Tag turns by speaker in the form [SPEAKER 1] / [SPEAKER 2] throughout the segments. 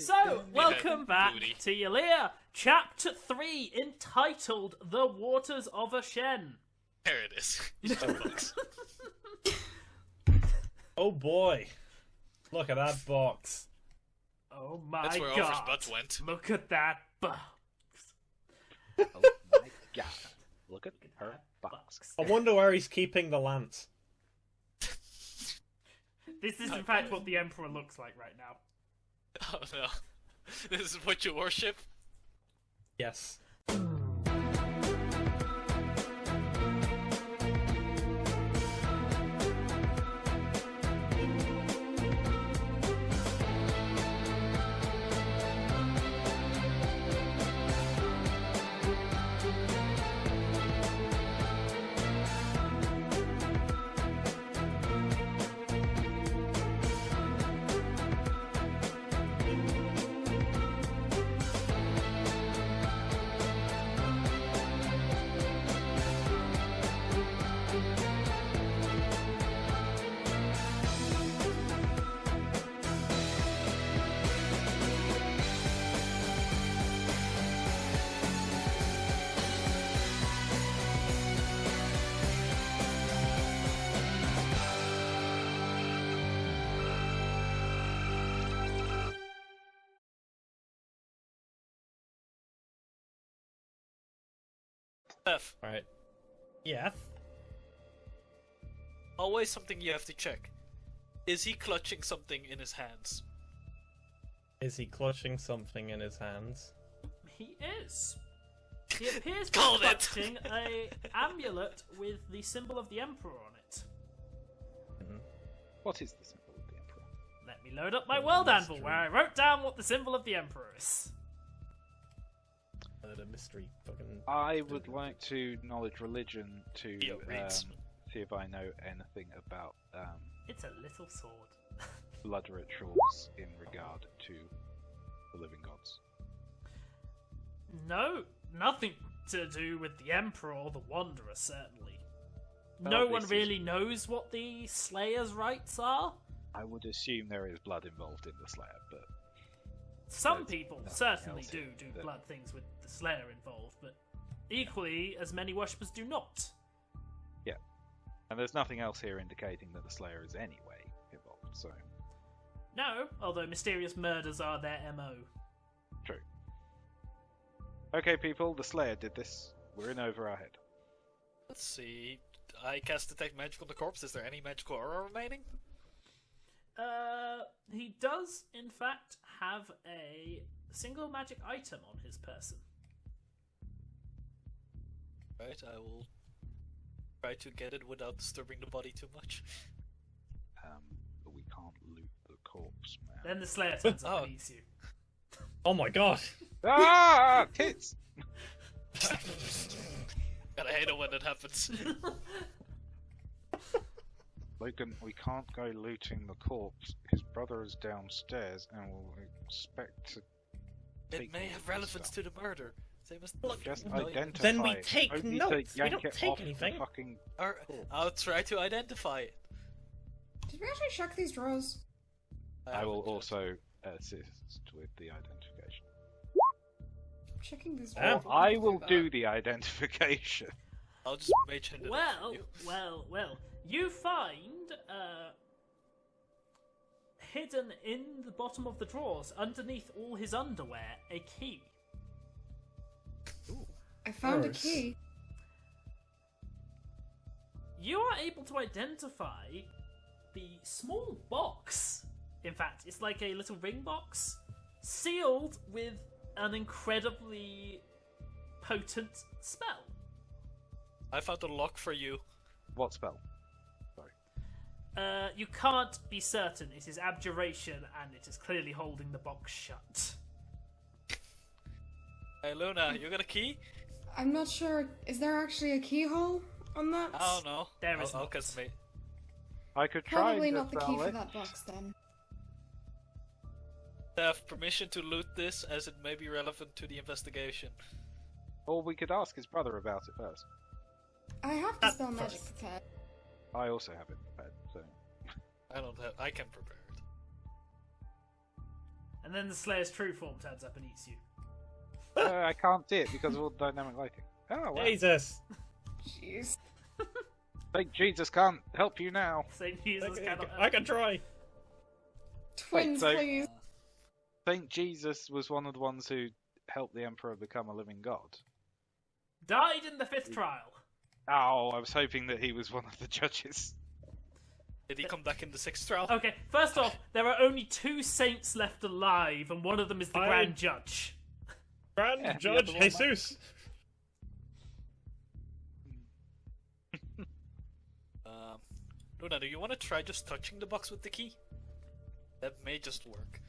[SPEAKER 1] So, welcome back to Eulea, Chapter 3, entitled The Waters of Oshen.
[SPEAKER 2] There it is. Musicbox.
[SPEAKER 3] Oh boy. Look at that box.
[SPEAKER 1] Oh my
[SPEAKER 2] That's where
[SPEAKER 1] god.
[SPEAKER 2] Over's butt went.
[SPEAKER 1] Look at that box.
[SPEAKER 4] Oh my god. Look at her box.
[SPEAKER 3] I wonder where he's keeping the lance.
[SPEAKER 1] This is in fact what the Emperor looks like right now.
[SPEAKER 2] Oh no. This is what you worship?
[SPEAKER 3] Yes.
[SPEAKER 2] Sef,
[SPEAKER 3] Right. Yes.
[SPEAKER 2] always something you have to check. Is he clutching something in his hands?
[SPEAKER 3] Is he clutching something in his hands?
[SPEAKER 1] He is. He appears to be
[SPEAKER 2] Called it.
[SPEAKER 1] clutching a amulet with the symbol of the Emperor on it.
[SPEAKER 4] What is the symbol of the Emperor?
[SPEAKER 1] Let me load up my world anvil where I wrote down what the symbol of the Emperor is.
[SPEAKER 3] The mystery fucking...
[SPEAKER 4] I would like to knowledge religion to
[SPEAKER 2] Yo, reads.
[SPEAKER 4] see if I know anything about
[SPEAKER 1] It's a little sword.
[SPEAKER 4] blood rituals in regard to the living gods.
[SPEAKER 1] No, nothing to do with the Emperor or the Wanderer, certainly.
[SPEAKER 4] Oh,
[SPEAKER 1] No one
[SPEAKER 4] this is-
[SPEAKER 1] really knows what the Slayer's rights are.
[SPEAKER 4] I would assume there is blood involved in the Slayer, but
[SPEAKER 1] Some
[SPEAKER 4] There's
[SPEAKER 1] people
[SPEAKER 4] nothing
[SPEAKER 1] certainly
[SPEAKER 4] else
[SPEAKER 1] do
[SPEAKER 4] that-
[SPEAKER 1] blood things with the Slayer involved, but equally as many worshippers do not.
[SPEAKER 4] and there's nothing else here indicating that the Slayer is anyway involved. So
[SPEAKER 1] No, although mysterious murders are their MO.
[SPEAKER 4] true. Okay, people, the Slayer did this. We're in over our head.
[SPEAKER 2] Let's see. I cast Detect Magic on the corpse. Is there any magical aura remaining?
[SPEAKER 1] He does, in fact, have a single magic item on his person.
[SPEAKER 2] Right, I will try to get it without disturbing the body too much.
[SPEAKER 4] But we can't loot the corpse, man.
[SPEAKER 1] Then the Slayer turns up
[SPEAKER 2] Oh.
[SPEAKER 1] and eats you.
[SPEAKER 3] Oh my god!
[SPEAKER 4] Ah, tits!
[SPEAKER 2] Gotta hate it when that happens.
[SPEAKER 4] Logan, we can't go looting the corpse. His brother is downstairs, and we'll expect to.
[SPEAKER 2] It
[SPEAKER 4] take
[SPEAKER 2] may
[SPEAKER 4] all
[SPEAKER 2] have
[SPEAKER 4] the
[SPEAKER 2] relevance
[SPEAKER 4] stuff.
[SPEAKER 2] to the murder. They must
[SPEAKER 4] Just
[SPEAKER 2] know you.
[SPEAKER 4] identify.
[SPEAKER 3] Then we
[SPEAKER 4] it.
[SPEAKER 3] take
[SPEAKER 4] Don't need
[SPEAKER 3] notes.
[SPEAKER 4] to
[SPEAKER 3] We
[SPEAKER 4] yank
[SPEAKER 3] don't
[SPEAKER 4] it
[SPEAKER 3] take
[SPEAKER 4] off the
[SPEAKER 3] anything.
[SPEAKER 4] Fucking...
[SPEAKER 2] Or, I'll try to identify it.
[SPEAKER 5] Did we actually check these drawers?
[SPEAKER 4] I will
[SPEAKER 2] haven't yet.
[SPEAKER 4] also assist with the identification.
[SPEAKER 5] I'm checking these
[SPEAKER 3] Yeah.
[SPEAKER 5] drawers.
[SPEAKER 4] I will do the identification.
[SPEAKER 2] I'll just mage hand it over
[SPEAKER 1] Well,
[SPEAKER 2] to you.
[SPEAKER 1] well. You find, hidden in the bottom of the drawers, underneath all his underwear, a key.
[SPEAKER 5] I found a
[SPEAKER 3] Gross.
[SPEAKER 5] key.
[SPEAKER 1] You are able to identify the small box. In fact, it's like a little ring box, sealed with an incredibly potent spell.
[SPEAKER 2] I found a lock for you.
[SPEAKER 4] What spell? Sorry.
[SPEAKER 1] You can't be certain. It is abjuration, and it is clearly holding the box shut.
[SPEAKER 2] Hey Luna, you got a key?
[SPEAKER 5] I'm not sure. Is there actually a keyhole on that?
[SPEAKER 2] I don't know.
[SPEAKER 1] There is
[SPEAKER 2] I'll
[SPEAKER 1] not.
[SPEAKER 2] cast mate.
[SPEAKER 4] I could try
[SPEAKER 5] Probably
[SPEAKER 4] and
[SPEAKER 5] not the key
[SPEAKER 4] dispel
[SPEAKER 5] for
[SPEAKER 4] it.
[SPEAKER 5] that box then.
[SPEAKER 2] I have permission to loot this as it may be relevant to the investigation.
[SPEAKER 4] Or we could ask his brother about it first.
[SPEAKER 5] I have dispel magic prepared.
[SPEAKER 4] I also have it prepared, so.
[SPEAKER 2] I don't have. I can prepare it.
[SPEAKER 1] And then the Slayer's true form turns up and eats you.
[SPEAKER 4] I can't see it because of all the dynamic lighting. Oh, wow.
[SPEAKER 3] Jesus!
[SPEAKER 5] Jeez.
[SPEAKER 4] Saint Jesus can't help you now.
[SPEAKER 1] Saint Jesus cannot.
[SPEAKER 3] I can try.
[SPEAKER 5] Twins,
[SPEAKER 4] so-
[SPEAKER 5] please.
[SPEAKER 4] Saint Jesus was one of the ones who helped the Emperor become a living god.
[SPEAKER 1] Died in the 5th trial.
[SPEAKER 4] Oh, I was hoping that he was one of the judges.
[SPEAKER 2] Did he come back in the 6th trial?
[SPEAKER 1] Okay, first off, there are only 2 saints left alive, and one of them is the Grand Judge.
[SPEAKER 3] Grand
[SPEAKER 4] Yeah, the
[SPEAKER 3] Judge
[SPEAKER 4] other one,
[SPEAKER 3] Jesus!
[SPEAKER 2] Luna, do you want to try just touching the box with the key? That may just work.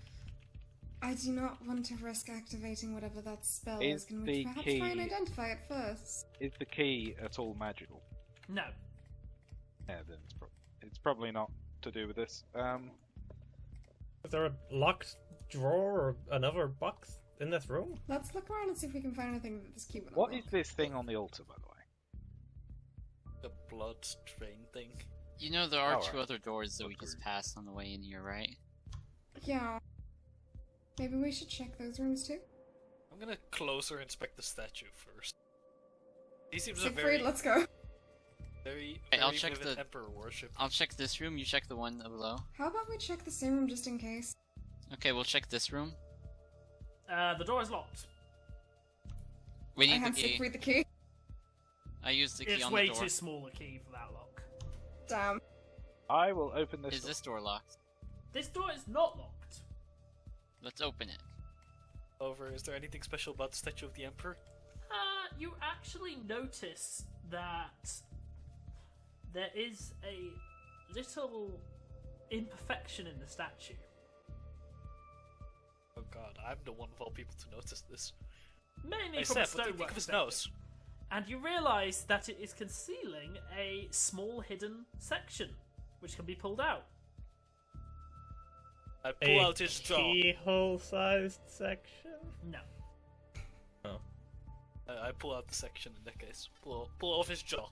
[SPEAKER 5] I do not want to risk activating whatever that spell
[SPEAKER 4] Is
[SPEAKER 5] is. Can
[SPEAKER 4] the
[SPEAKER 5] we perhaps
[SPEAKER 4] key-
[SPEAKER 5] try and identify it first?
[SPEAKER 4] Is the key at all magical?
[SPEAKER 1] No.
[SPEAKER 4] Yeah, then it's probably not to do with this.
[SPEAKER 3] Is there a locked drawer or another box in this room?
[SPEAKER 5] Let's look around and see if we can find anything that this key would
[SPEAKER 4] What
[SPEAKER 5] unlock.
[SPEAKER 4] is this thing on the altar, by the way?
[SPEAKER 2] The blood drain thing.
[SPEAKER 6] You know there are
[SPEAKER 4] Alright.
[SPEAKER 6] 2 other doors that we
[SPEAKER 4] Look
[SPEAKER 6] just
[SPEAKER 4] through.
[SPEAKER 6] passed on the way in here, right?
[SPEAKER 5] Yeah. Maybe we should check those rooms too?
[SPEAKER 2] I'm gonna closer inspect the statue first. He seems a
[SPEAKER 5] Siegfried,
[SPEAKER 2] very,
[SPEAKER 5] let's go.
[SPEAKER 2] very,
[SPEAKER 6] Hey, I'll
[SPEAKER 2] very
[SPEAKER 6] check
[SPEAKER 2] vivid
[SPEAKER 6] the-
[SPEAKER 2] emperor worship.
[SPEAKER 6] I'll check this room, you check the one below.
[SPEAKER 5] How about we check the same room just in case?
[SPEAKER 6] Okay, we'll check this room.
[SPEAKER 1] The door is locked.
[SPEAKER 6] We
[SPEAKER 5] I
[SPEAKER 6] need the
[SPEAKER 5] hand
[SPEAKER 6] key.
[SPEAKER 5] Siegfried the key.
[SPEAKER 6] I used the key
[SPEAKER 1] It's
[SPEAKER 6] on
[SPEAKER 1] way
[SPEAKER 6] the door.
[SPEAKER 1] too small a key for that lock.
[SPEAKER 5] Damn.
[SPEAKER 4] I will open this
[SPEAKER 6] Is
[SPEAKER 4] door.
[SPEAKER 6] this door locked?
[SPEAKER 1] This door is not locked.
[SPEAKER 6] Let's open it.
[SPEAKER 2] Over, is there anything special about the statue of the emperor?
[SPEAKER 1] You actually notice that there is a little imperfection in the statue.
[SPEAKER 2] Oh god, I'm the one of all people to notice this.
[SPEAKER 1] Mainly
[SPEAKER 2] Hey
[SPEAKER 1] from a
[SPEAKER 2] Seth, what do you think
[SPEAKER 1] stonework
[SPEAKER 2] of his
[SPEAKER 1] perspective.
[SPEAKER 2] nose?
[SPEAKER 1] And you realise that it is concealing a small hidden section, which can be pulled out.
[SPEAKER 2] I pull out his jaw.
[SPEAKER 3] Keyhole-sized section?
[SPEAKER 1] No.
[SPEAKER 2] I pull out the section in that case. Pull off his jaw.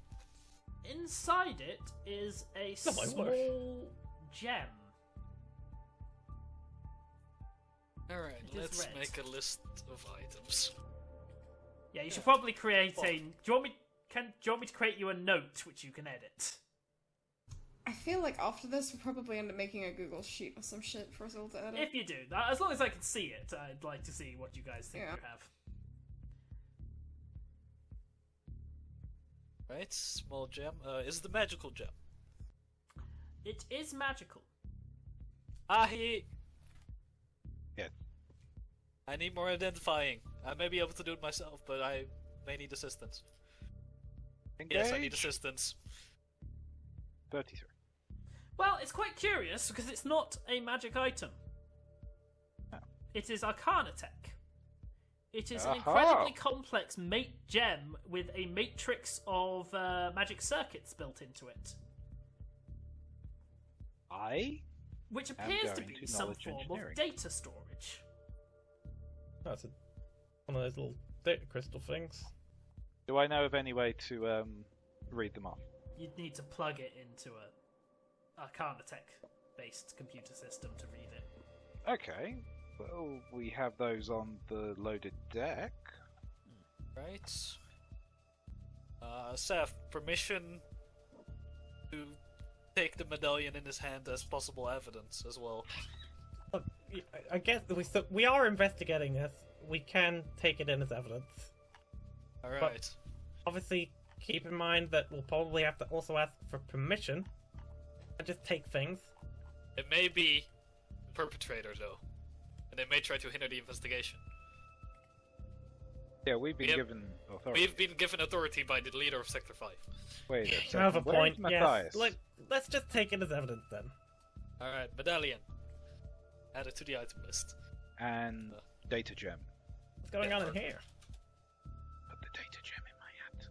[SPEAKER 1] Inside it is a
[SPEAKER 3] Oh my
[SPEAKER 1] small
[SPEAKER 3] word.
[SPEAKER 1] gem.
[SPEAKER 2] Alright,
[SPEAKER 1] It is
[SPEAKER 2] let's
[SPEAKER 1] red.
[SPEAKER 2] make a list of items.
[SPEAKER 1] Yeah, you should probably create a. Do you want me to create you a note which you can edit?
[SPEAKER 5] I feel like after this, we'll probably end up making a Google sheet or some shit for us all to edit.
[SPEAKER 1] If you do, as long as I can see it, I'd like to see what you guys think
[SPEAKER 5] Yeah.
[SPEAKER 1] you have.
[SPEAKER 2] Right, small gem. Is the magical gem?
[SPEAKER 1] It is magical.
[SPEAKER 2] Aahi!
[SPEAKER 4] Yes.
[SPEAKER 2] I need more identifying. I may be able to do it myself, but I may need assistance. Yes, I need
[SPEAKER 4] Engage.
[SPEAKER 2] assistance.
[SPEAKER 4] 33.
[SPEAKER 1] Well, it's quite curious because it's not a magic item.
[SPEAKER 4] Oh.
[SPEAKER 1] It is Arcana Tech. It is an
[SPEAKER 4] Aha!
[SPEAKER 1] incredibly complex mate gem with a matrix of magic circuits built into it, which appears to
[SPEAKER 4] going
[SPEAKER 1] be
[SPEAKER 4] to
[SPEAKER 1] some
[SPEAKER 4] knowledge
[SPEAKER 1] form
[SPEAKER 4] engineering.
[SPEAKER 1] of data storage.
[SPEAKER 3] That's one of those little data crystal things.
[SPEAKER 4] Do I know of any way to read them off?
[SPEAKER 1] You'd need to plug it into a Arcana Tech based computer system to read it.
[SPEAKER 4] Okay. Well, we have those on the loaded deck.
[SPEAKER 2] Right. Seth, permission to take the medallion in his hand as possible evidence as well.
[SPEAKER 3] Look, I guess we are investigating this. We can take it in as evidence.
[SPEAKER 2] Alright.
[SPEAKER 3] Obviously, keep in mind that we'll probably have to also ask for permission. And just take things.
[SPEAKER 2] It may be the perpetrator, though. And they may try to hinder the investigation.
[SPEAKER 4] Yeah, we've been
[SPEAKER 2] Yep.
[SPEAKER 4] given authority.
[SPEAKER 2] We've been given authority by the leader of Sector 5.
[SPEAKER 4] Wait a
[SPEAKER 3] You
[SPEAKER 4] second.
[SPEAKER 3] have a
[SPEAKER 4] Where's
[SPEAKER 3] point.
[SPEAKER 4] Matthias?
[SPEAKER 3] Yes. Let's just take it as evidence then.
[SPEAKER 2] Alright, medallion. Add it to the item list.
[SPEAKER 4] And data gem.
[SPEAKER 3] What's going on in here?
[SPEAKER 4] Put the data gem in my hand.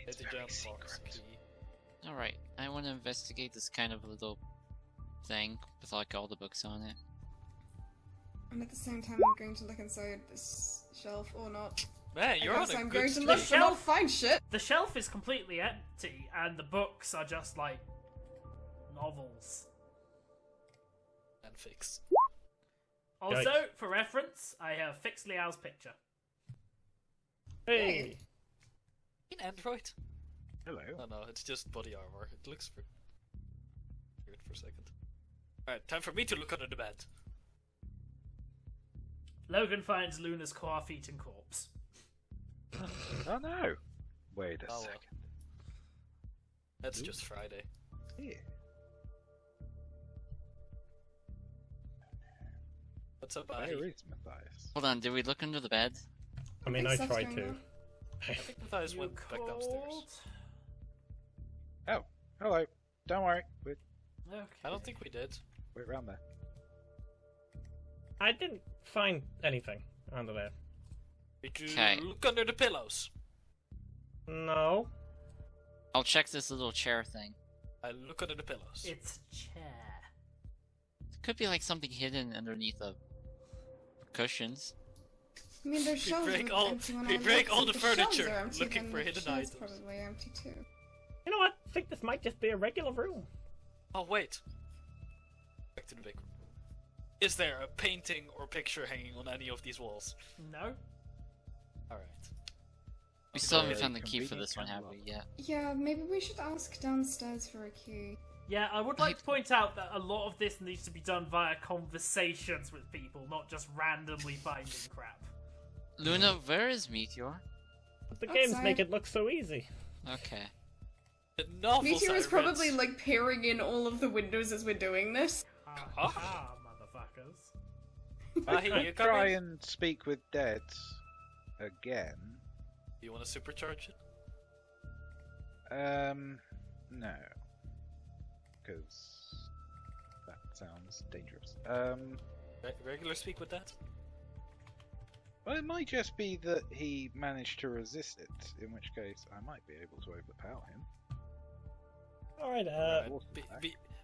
[SPEAKER 4] It's
[SPEAKER 2] Data
[SPEAKER 4] very
[SPEAKER 2] gem box
[SPEAKER 4] secret.
[SPEAKER 2] key.
[SPEAKER 6] Alright, I want to investigate this kind of little thing with like all the books on it.
[SPEAKER 5] And at the same time, I'm going to look inside this shelf or not.
[SPEAKER 2] Man, you're
[SPEAKER 5] I
[SPEAKER 2] on
[SPEAKER 5] guess
[SPEAKER 2] a
[SPEAKER 5] I'm
[SPEAKER 2] good
[SPEAKER 5] going to
[SPEAKER 2] streak.
[SPEAKER 5] look
[SPEAKER 1] The
[SPEAKER 5] and not
[SPEAKER 1] shelf-
[SPEAKER 5] find shit.
[SPEAKER 1] The shelf is completely empty, and the books are just like novels.
[SPEAKER 2] And fix.
[SPEAKER 1] Also,
[SPEAKER 3] Yikes.
[SPEAKER 1] for reference, I have fixed Liao's picture.
[SPEAKER 3] Hey!
[SPEAKER 2] An android?
[SPEAKER 4] Hello.
[SPEAKER 2] Oh no, it's just body armor. It looks weird for a second. Alright, time for me to look under the bed.
[SPEAKER 1] Logan finds Luna's claw-eaten corpse.
[SPEAKER 4] Oh no! Wait a
[SPEAKER 2] Oh, well.
[SPEAKER 4] second.
[SPEAKER 2] That's
[SPEAKER 4] Ooh.
[SPEAKER 2] just Friday.
[SPEAKER 4] Here.
[SPEAKER 2] What's up,
[SPEAKER 4] Where
[SPEAKER 2] Aahi?
[SPEAKER 4] is Matthias?
[SPEAKER 6] Hold on, did we look under the bed?
[SPEAKER 3] I mean, I
[SPEAKER 5] Stuff's
[SPEAKER 3] tried
[SPEAKER 5] going
[SPEAKER 3] to.
[SPEAKER 5] on.
[SPEAKER 2] I think Matthias
[SPEAKER 1] You
[SPEAKER 2] went back downstairs.
[SPEAKER 4] Oh, hello. Don't worry.
[SPEAKER 1] Okay.
[SPEAKER 2] I don't think we did.
[SPEAKER 4] We're around there.
[SPEAKER 3] I didn't find anything under there.
[SPEAKER 2] Did you
[SPEAKER 6] Okay.
[SPEAKER 2] look under the pillows?
[SPEAKER 3] No.
[SPEAKER 6] I'll check this little chair thing.
[SPEAKER 2] I look under the pillows.
[SPEAKER 1] It's a chair.
[SPEAKER 6] It could be like something hidden underneath the cushions.
[SPEAKER 5] I mean, there's shelves
[SPEAKER 2] break
[SPEAKER 5] with
[SPEAKER 2] all-
[SPEAKER 5] empty when
[SPEAKER 2] we
[SPEAKER 5] I
[SPEAKER 2] break
[SPEAKER 5] look,
[SPEAKER 2] all
[SPEAKER 5] so
[SPEAKER 2] the
[SPEAKER 5] if shelves
[SPEAKER 2] furniture
[SPEAKER 5] are empty,
[SPEAKER 2] looking
[SPEAKER 5] then
[SPEAKER 2] for
[SPEAKER 5] the
[SPEAKER 2] hidden
[SPEAKER 5] chair's
[SPEAKER 2] items.
[SPEAKER 5] probably empty too.
[SPEAKER 3] You know what? I think this might just be a regular room.
[SPEAKER 2] Oh wait. Back to the big room. Is there a painting or picture hanging on any of these walls?
[SPEAKER 1] No?
[SPEAKER 2] Alright.
[SPEAKER 6] We still haven't
[SPEAKER 4] Very
[SPEAKER 6] found the key for
[SPEAKER 4] convenient
[SPEAKER 6] this one, have
[SPEAKER 4] and
[SPEAKER 6] we, yet?
[SPEAKER 5] Yeah, maybe we should ask downstairs for a key.
[SPEAKER 1] Yeah, I would like to point out that a lot of this needs to be done via conversations with people, not just randomly finding crap.
[SPEAKER 6] Luna, where is Meteor?
[SPEAKER 3] But the games
[SPEAKER 5] Outside.
[SPEAKER 3] make it look so easy.
[SPEAKER 6] Okay.
[SPEAKER 2] The novels
[SPEAKER 5] Meteor
[SPEAKER 2] I
[SPEAKER 5] is probably
[SPEAKER 2] read-
[SPEAKER 5] like peering in all of the windows as we're doing this.
[SPEAKER 1] Ah, motherfuckers.
[SPEAKER 2] Aahi, you
[SPEAKER 4] Try
[SPEAKER 2] coming?
[SPEAKER 4] and speak with Dead again.
[SPEAKER 2] Do you want to supercharge it?
[SPEAKER 4] No. Because that sounds dangerous.
[SPEAKER 2] Regular speak with that?
[SPEAKER 4] Well, it might just be that he managed to resist it, in which case I might be able to overpower him.
[SPEAKER 3] Alright,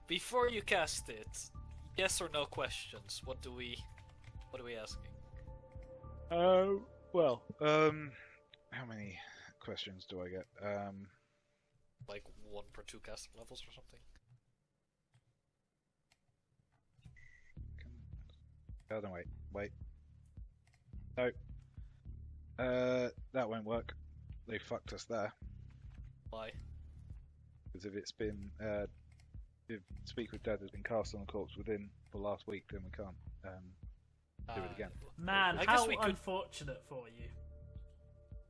[SPEAKER 2] Before you cast it, yes or no questions. What are we asking?
[SPEAKER 4] Oh, well, how many questions do I get?
[SPEAKER 2] Like 1 per 2 casting levels or something?
[SPEAKER 4] Oh, no, wait. No. That won't work. They fucked us there.
[SPEAKER 2] Why?
[SPEAKER 4] Because if it's been, if Speak with Dead has been cast on the corpse within the last week, then we can't, do it again.
[SPEAKER 1] Man,
[SPEAKER 2] I guess
[SPEAKER 1] how
[SPEAKER 2] we could-
[SPEAKER 1] unfortunate for you.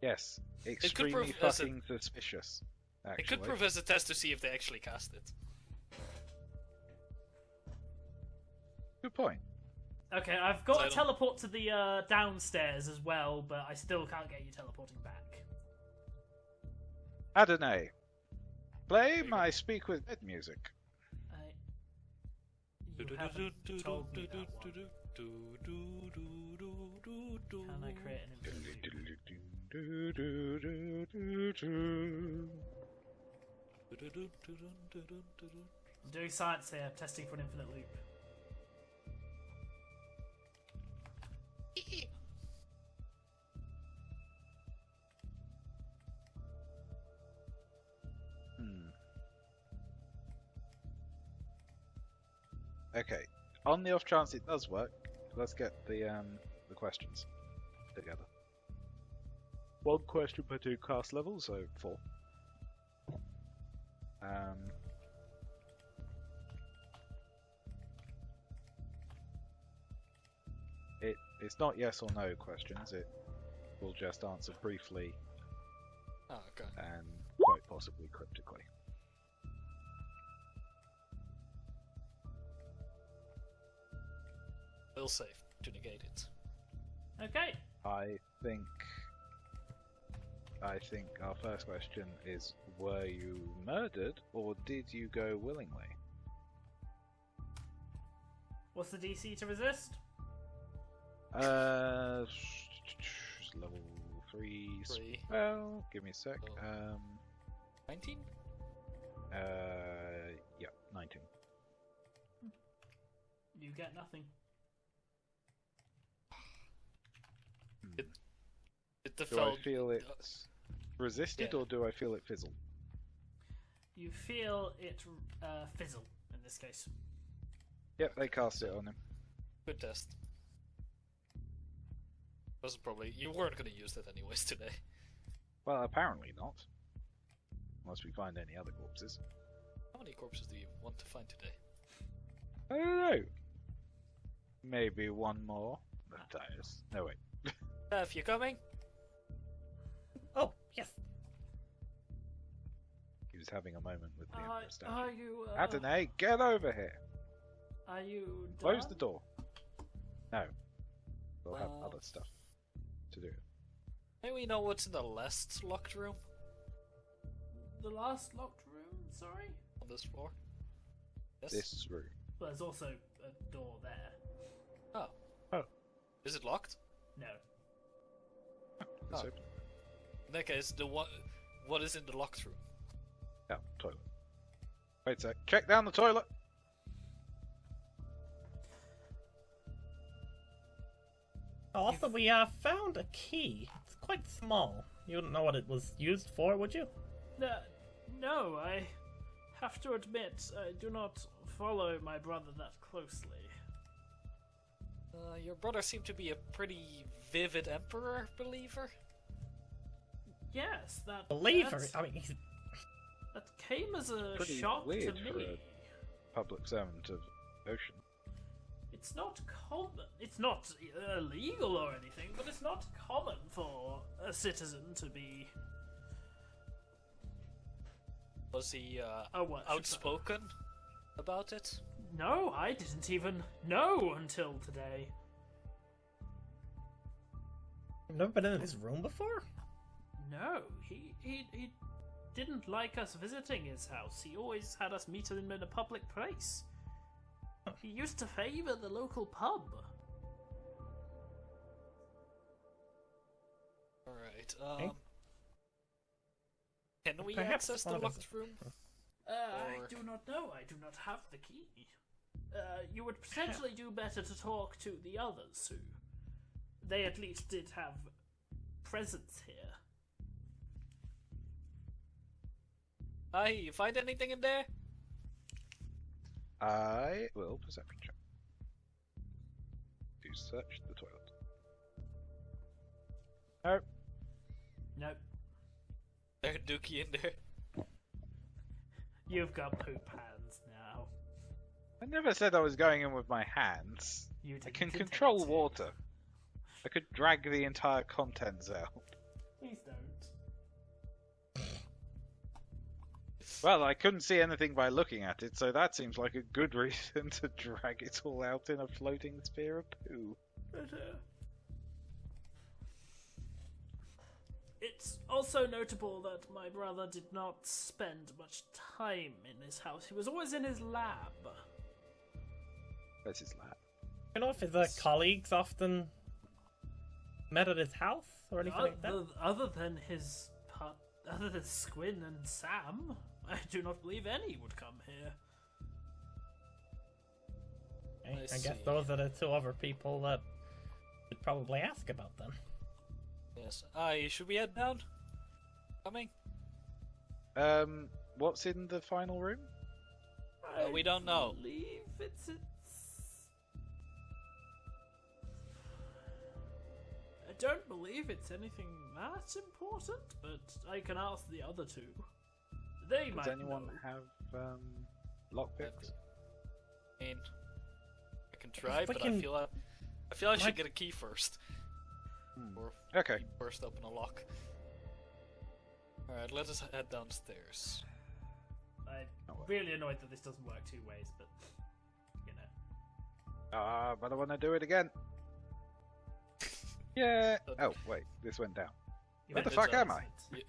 [SPEAKER 4] Yes,
[SPEAKER 2] could
[SPEAKER 4] extremely
[SPEAKER 2] prove as a-
[SPEAKER 4] fucking suspicious, actually.
[SPEAKER 2] It could prove as a test to see if they actually cast it.
[SPEAKER 4] Good point.
[SPEAKER 1] Okay, I've got
[SPEAKER 2] I
[SPEAKER 1] to
[SPEAKER 2] don't-
[SPEAKER 1] teleport to the downstairs as well, but I still can't get you teleporting back.
[SPEAKER 4] Adonai, play my Speak with Dead music.
[SPEAKER 1] You haven't told me that one. Can I create an infinite loop? I'm doing science here, testing for an infinite loop.
[SPEAKER 4] Okay, on the off chance it does work, let's get the questions together. 1 question per 2 cast levels, so 4. It's not yes or no questions. It will just answer briefly
[SPEAKER 2] Oh, okay.
[SPEAKER 4] and quite possibly cryptically.
[SPEAKER 2] Will save to negate it.
[SPEAKER 1] Okay.
[SPEAKER 4] I think our first question is: were you murdered, or did you go willingly?
[SPEAKER 1] What's the DC to resist?
[SPEAKER 4] Level 3
[SPEAKER 2] 3.
[SPEAKER 4] spell. Give me a sec.
[SPEAKER 2] Oh. 19?
[SPEAKER 4] Yeah, 19.
[SPEAKER 1] You get nothing.
[SPEAKER 2] Did the
[SPEAKER 4] Do
[SPEAKER 2] fel-
[SPEAKER 4] I feel it resisted,
[SPEAKER 2] yeah.
[SPEAKER 4] or do I feel it fizzle?
[SPEAKER 1] You feel it fizzle in this case.
[SPEAKER 4] Yep, they cast it on him.
[SPEAKER 2] Good test. Wasn't probably you weren't going to use that anyways today.
[SPEAKER 4] Well, apparently not. Unless we find any other corpses.
[SPEAKER 2] How many corpses do you want to find today?
[SPEAKER 4] I don't know. Maybe one more. Matthias. No, wait.
[SPEAKER 2] If you're coming.
[SPEAKER 3] Oh, yes.
[SPEAKER 4] He was having a moment with the Emperor statue.
[SPEAKER 1] Are you?
[SPEAKER 4] Adonai, get over here!
[SPEAKER 1] Are you?
[SPEAKER 4] Close
[SPEAKER 1] done?
[SPEAKER 4] the door. No. We'll have
[SPEAKER 2] Well-
[SPEAKER 4] other stuff to do.
[SPEAKER 2] May we know what's in the last locked room
[SPEAKER 1] The last locked room. Sorry.
[SPEAKER 2] on this floor? Yes.
[SPEAKER 4] This room.
[SPEAKER 1] Well, there's also a door there.
[SPEAKER 2] Oh.
[SPEAKER 4] Oh.
[SPEAKER 2] Is it locked?
[SPEAKER 1] No.
[SPEAKER 4] This
[SPEAKER 2] Oh.
[SPEAKER 4] open.
[SPEAKER 2] In that case, what is in the locked room?
[SPEAKER 4] Yeah, toilet. Wait a sec. Check down the toilet!
[SPEAKER 3] Also, we found a key. It's quite small. You wouldn't know what it was used for, would you?
[SPEAKER 1] No, I have to admit, I do not follow my brother that closely.
[SPEAKER 2] Your brother seemed to be a pretty vivid Emperor believer.
[SPEAKER 1] Yes, that
[SPEAKER 3] Believer.
[SPEAKER 1] that-
[SPEAKER 3] I mean, he's...
[SPEAKER 1] that came as a
[SPEAKER 4] Pretty
[SPEAKER 1] shock to
[SPEAKER 4] weird for
[SPEAKER 1] me.
[SPEAKER 4] a public servant of Ocean.
[SPEAKER 1] It's not common. It's not illegal or anything, but it's not common for a citizen to be.
[SPEAKER 2] Was he
[SPEAKER 1] What?
[SPEAKER 2] outspoken about it?
[SPEAKER 1] No, I didn't even know until today.
[SPEAKER 3] You've never been in his room before?
[SPEAKER 1] No, he didn't like us visiting his house. He always had us meet him in a public place. He used to favour the local pub.
[SPEAKER 2] Alright,
[SPEAKER 3] Okay.
[SPEAKER 2] Can we
[SPEAKER 3] Perhaps
[SPEAKER 2] access the
[SPEAKER 3] one of
[SPEAKER 2] locked
[SPEAKER 3] his-
[SPEAKER 2] room?
[SPEAKER 1] I
[SPEAKER 2] Or-
[SPEAKER 1] do not know. I do not have the key. You would potentially do better to talk to the others, who they at least did have presence here.
[SPEAKER 2] Aahi, you find anything in there?
[SPEAKER 4] I will perception check. To search the toilet. No.
[SPEAKER 1] Nope.
[SPEAKER 2] There's a dookie in there.
[SPEAKER 1] You've got poop hands now.
[SPEAKER 4] I never said I was going in with my hands.
[SPEAKER 1] You
[SPEAKER 4] I
[SPEAKER 1] didn't
[SPEAKER 4] can
[SPEAKER 1] intend
[SPEAKER 4] control
[SPEAKER 1] to.
[SPEAKER 4] water. I could drag the entire contents out.
[SPEAKER 1] Please don't.
[SPEAKER 4] Well, I couldn't see anything by looking at it, so that seems like a good reason to drag it all out in a floating sphere of poo.
[SPEAKER 1] But, it's also notable that my brother did not spend much time in his house. He was always in his lab.
[SPEAKER 4] Where's his lab?
[SPEAKER 3] You know if his colleagues often met at his house or anything like that?
[SPEAKER 1] Other than other than Squin and Sam, I do not believe any would come here.
[SPEAKER 3] Okay,
[SPEAKER 2] I
[SPEAKER 3] I guess
[SPEAKER 2] see.
[SPEAKER 3] those are the two other people that would probably ask about them.
[SPEAKER 2] Yes. Aahi, should we head down? Coming?
[SPEAKER 4] What's in the final room?
[SPEAKER 2] We don't know.
[SPEAKER 1] I believe it's. I don't believe it's anything that important, but I can ask the other two. They might
[SPEAKER 4] Does anyone
[SPEAKER 1] know.
[SPEAKER 4] have lockpicks?
[SPEAKER 2] I mean, I can try, but I
[SPEAKER 3] Freaking-
[SPEAKER 2] feel I should
[SPEAKER 3] Mike-
[SPEAKER 2] get a key first.
[SPEAKER 4] Hmm.
[SPEAKER 2] Or
[SPEAKER 4] Okay.
[SPEAKER 2] burst open a lock. Alright, let us head downstairs.
[SPEAKER 1] I'm
[SPEAKER 4] Oh, well.
[SPEAKER 1] really annoyed that this doesn't work two ways, but you know.
[SPEAKER 4] But I want to do it again. Yeah. Oh, wait. This went down.
[SPEAKER 1] You
[SPEAKER 4] Where the
[SPEAKER 1] went
[SPEAKER 4] fuck am I?
[SPEAKER 2] You-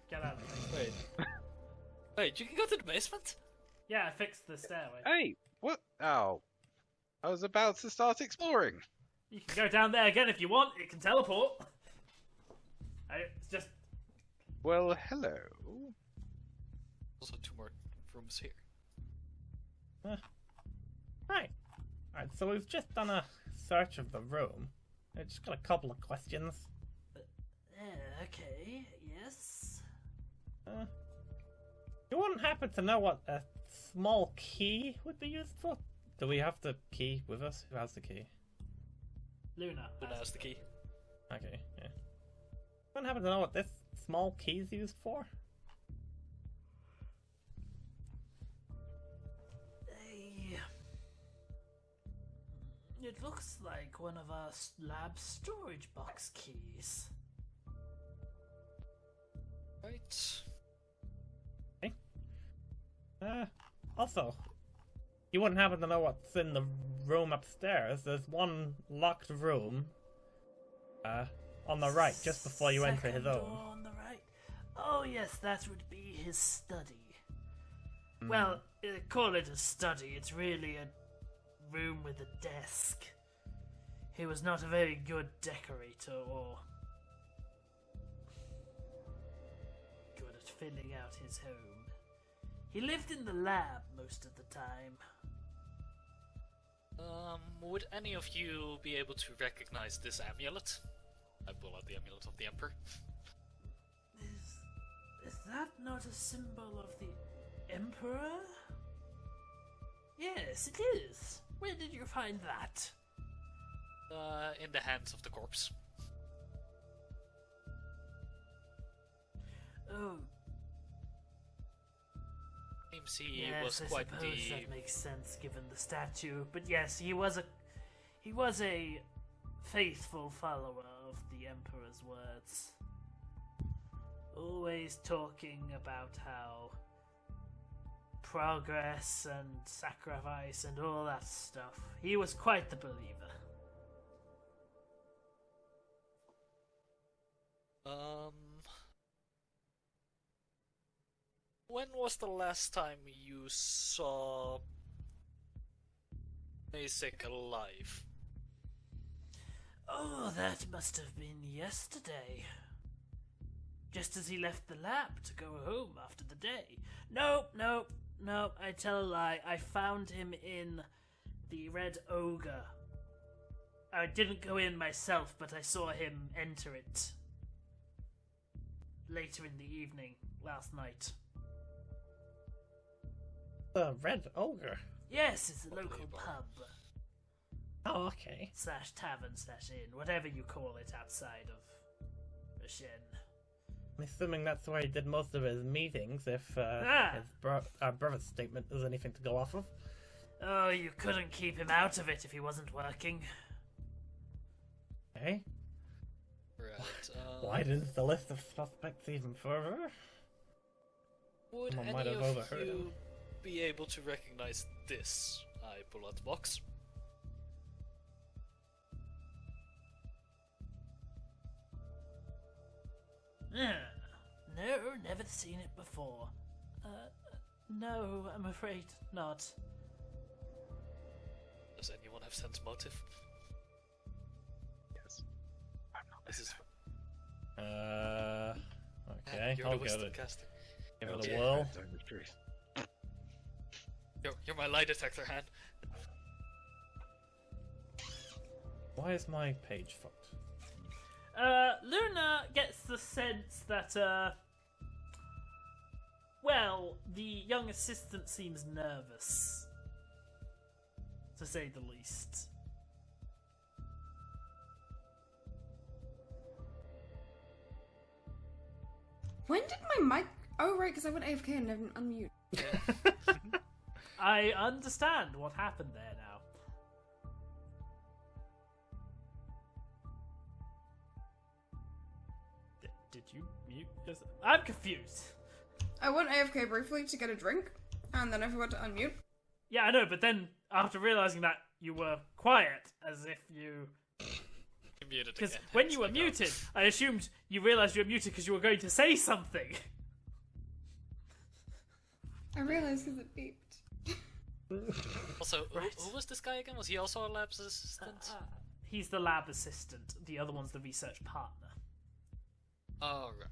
[SPEAKER 1] Get out of there.
[SPEAKER 2] wait. Wait, you can go to the basement?
[SPEAKER 1] Yeah, I fixed the stairway.
[SPEAKER 4] Hey, what? Oh. I was about to start exploring.
[SPEAKER 1] You can go down there again if you want. It can teleport. It's just
[SPEAKER 4] Well, hello.
[SPEAKER 2] Also, two more rooms here.
[SPEAKER 3] Right. Alright, so we've just done a search of the room. I just got a couple of questions.
[SPEAKER 1] okay. Yes.
[SPEAKER 3] You wouldn't happen to know what a small key would be used for? Do we have the key with us? Who has the key?
[SPEAKER 1] Luna.
[SPEAKER 2] Luna has the key.
[SPEAKER 3] Okay, yeah. Anyone happen to know what this small key's used for?
[SPEAKER 1] It looks like one of our lab storage box keys.
[SPEAKER 2] Right.
[SPEAKER 3] Also, you wouldn't happen to know what's in the room upstairs. There's one locked room, on the right, just before you enter his
[SPEAKER 1] Second
[SPEAKER 3] own.
[SPEAKER 1] door on the right. Oh yes, that would be his study. Well, call it a study. It's really a room with a desk. He was not a very good decorator or good at filling out his home. He lived in the lab most of the time.
[SPEAKER 2] Would any of you be able to recognize this amulet? I pull out the amulet of the Emperor.
[SPEAKER 1] Is that not a symbol of the Emperor? Yes, it is. Where did you find that?
[SPEAKER 2] In the hands of the corpse.
[SPEAKER 1] Oh,
[SPEAKER 2] Seems he
[SPEAKER 1] yes,
[SPEAKER 2] was
[SPEAKER 1] I
[SPEAKER 2] quite
[SPEAKER 1] suppose
[SPEAKER 2] the...
[SPEAKER 1] that makes sense given the statue. But yes, he was a faithful follower of the Emperor's words. Always talking about how progress and sacrifice and all that stuff. He was quite the believer.
[SPEAKER 2] When was the last time you saw Basic alive?
[SPEAKER 1] Oh, that must have been yesterday. Just as he left the lab to go home after the day. Nope, I tell a lie. I found him in the Red Ogre. I didn't go in myself, but I saw him enter it later in the evening last night.
[SPEAKER 3] The Red Ogre?
[SPEAKER 1] Yes, it's a local pub.
[SPEAKER 3] Oh, okay.
[SPEAKER 1] / tavern / inn, whatever you call it outside of Oshen.
[SPEAKER 3] I'm assuming that's where he did most of his meetings, if his brother's statement is anything to go off of.
[SPEAKER 1] Oh, you couldn't keep him out of it if he wasn't working.
[SPEAKER 3] Okay.
[SPEAKER 2] Right,
[SPEAKER 3] Widens the list of suspects even further.
[SPEAKER 2] would
[SPEAKER 3] Someone
[SPEAKER 2] any
[SPEAKER 3] might have
[SPEAKER 2] of
[SPEAKER 3] overheard
[SPEAKER 2] you
[SPEAKER 3] him.
[SPEAKER 2] be able to recognize this? I pull out the box.
[SPEAKER 1] No, never seen it before. No, I'm afraid not.
[SPEAKER 2] Does anyone have sense motive?
[SPEAKER 4] Yes. I'm not
[SPEAKER 2] This is...
[SPEAKER 3] Okay,
[SPEAKER 2] You're
[SPEAKER 3] I'll
[SPEAKER 2] the
[SPEAKER 3] give
[SPEAKER 2] wisdom
[SPEAKER 3] it.
[SPEAKER 2] caster.
[SPEAKER 3] Give it
[SPEAKER 2] Yeah.
[SPEAKER 3] a whirl.
[SPEAKER 4] telling the truth.
[SPEAKER 2] You're my lie detector, Han.
[SPEAKER 3] Why is my page fucked?
[SPEAKER 1] Luna gets the sense that, well, the young assistant seems nervous, to say the least.
[SPEAKER 5] When did my mic... Oh, right, because I went AFK and didn't unmute.
[SPEAKER 1] I understand what happened there now. Did you mute yourself? I'm confused.
[SPEAKER 5] I went AFK briefly to get a drink, and then I forgot to unmute.
[SPEAKER 1] Yeah, I know, but then after realizing that, you were quiet, as if you...
[SPEAKER 2] Muted
[SPEAKER 1] Because
[SPEAKER 2] again.
[SPEAKER 1] when you were
[SPEAKER 2] It's like,
[SPEAKER 1] muted, I assumed you realized you were muted because you were going to say something.
[SPEAKER 5] I realized because it beeped.
[SPEAKER 2] Also,
[SPEAKER 1] Right.
[SPEAKER 2] who was this guy again? Was he also a lab's assistant?
[SPEAKER 1] He's the lab assistant. The other one's the research partner.
[SPEAKER 2] Oh, right.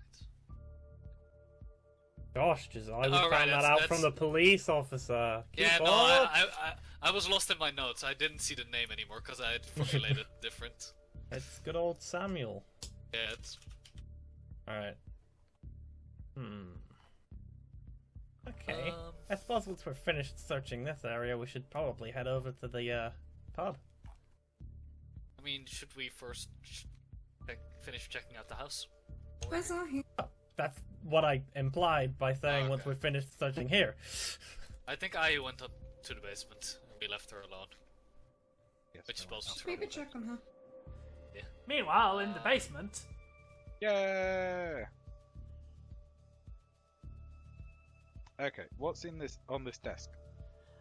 [SPEAKER 3] Gosh, just I
[SPEAKER 2] Oh,
[SPEAKER 3] found
[SPEAKER 2] right,
[SPEAKER 3] that
[SPEAKER 2] that's-
[SPEAKER 3] out
[SPEAKER 2] that's-
[SPEAKER 3] from the police officer.
[SPEAKER 2] Yeah,
[SPEAKER 3] Keep
[SPEAKER 2] no,
[SPEAKER 3] up.
[SPEAKER 2] I was lost in my notes. I didn't see the name anymore because I had formulated different.
[SPEAKER 3] It's good old Samuel.
[SPEAKER 2] Yeah, it's...
[SPEAKER 3] Alright. Okay.
[SPEAKER 2] Um,
[SPEAKER 3] I suppose once we're finished searching this area, we should probably head over to the pub.
[SPEAKER 2] I mean, should we first check finish checking out the house.
[SPEAKER 5] Where's Aahi?
[SPEAKER 3] That's what I implied by saying
[SPEAKER 2] Oh,
[SPEAKER 3] once
[SPEAKER 2] okay.
[SPEAKER 3] we've finished searching here.
[SPEAKER 2] I think Aahi went up to the basement and we left her alone.
[SPEAKER 4] Yes,
[SPEAKER 2] Which is
[SPEAKER 4] no one
[SPEAKER 2] supposed
[SPEAKER 4] else.
[SPEAKER 2] to
[SPEAKER 5] Maybe check on her.
[SPEAKER 1] Meanwhile, in the basement,
[SPEAKER 4] Yeah. Okay, what's in this on this desk?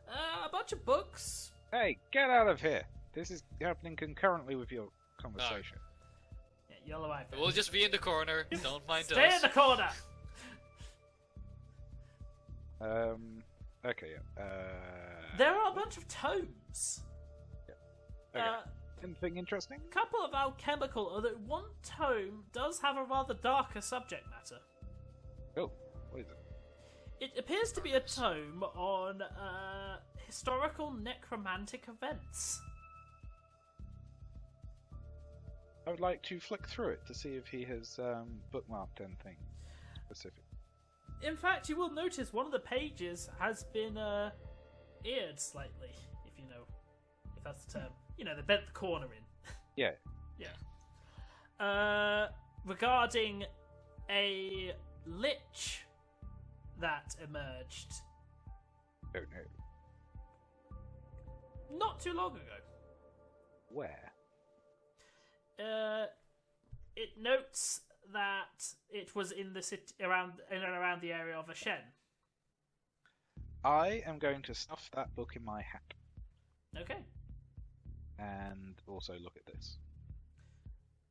[SPEAKER 1] a bunch of books.
[SPEAKER 4] Hey, get out of here! This is happening concurrently with your conversation.
[SPEAKER 1] Yeah, yellow eye.
[SPEAKER 2] We'll just be in the corner. Don't mind
[SPEAKER 1] Stay in
[SPEAKER 2] us.
[SPEAKER 1] the corner.
[SPEAKER 4] Okay, yeah.
[SPEAKER 1] There are a bunch of tomes.
[SPEAKER 4] Okay. Anything interesting?
[SPEAKER 1] Couple of alchemical, although one tome does have a rather darker subject matter.
[SPEAKER 4] Oh, what is it?
[SPEAKER 1] It appears to be a tome on historical necromantic events.
[SPEAKER 4] I would like to flick through it to see if he has bookmarked anything specific.
[SPEAKER 1] In fact, you will notice one of the pages has been eared slightly, if that's the term. You know, they bent the corner in.
[SPEAKER 4] Yeah.
[SPEAKER 1] Yeah. Regarding a lich that emerged
[SPEAKER 4] Oh no.
[SPEAKER 1] not too long ago.
[SPEAKER 4] Where?
[SPEAKER 1] It notes that it was in the city around in and around the area of Oshen.
[SPEAKER 4] I am going to stuff that book in my hat
[SPEAKER 1] Okay.
[SPEAKER 4] and also look at this.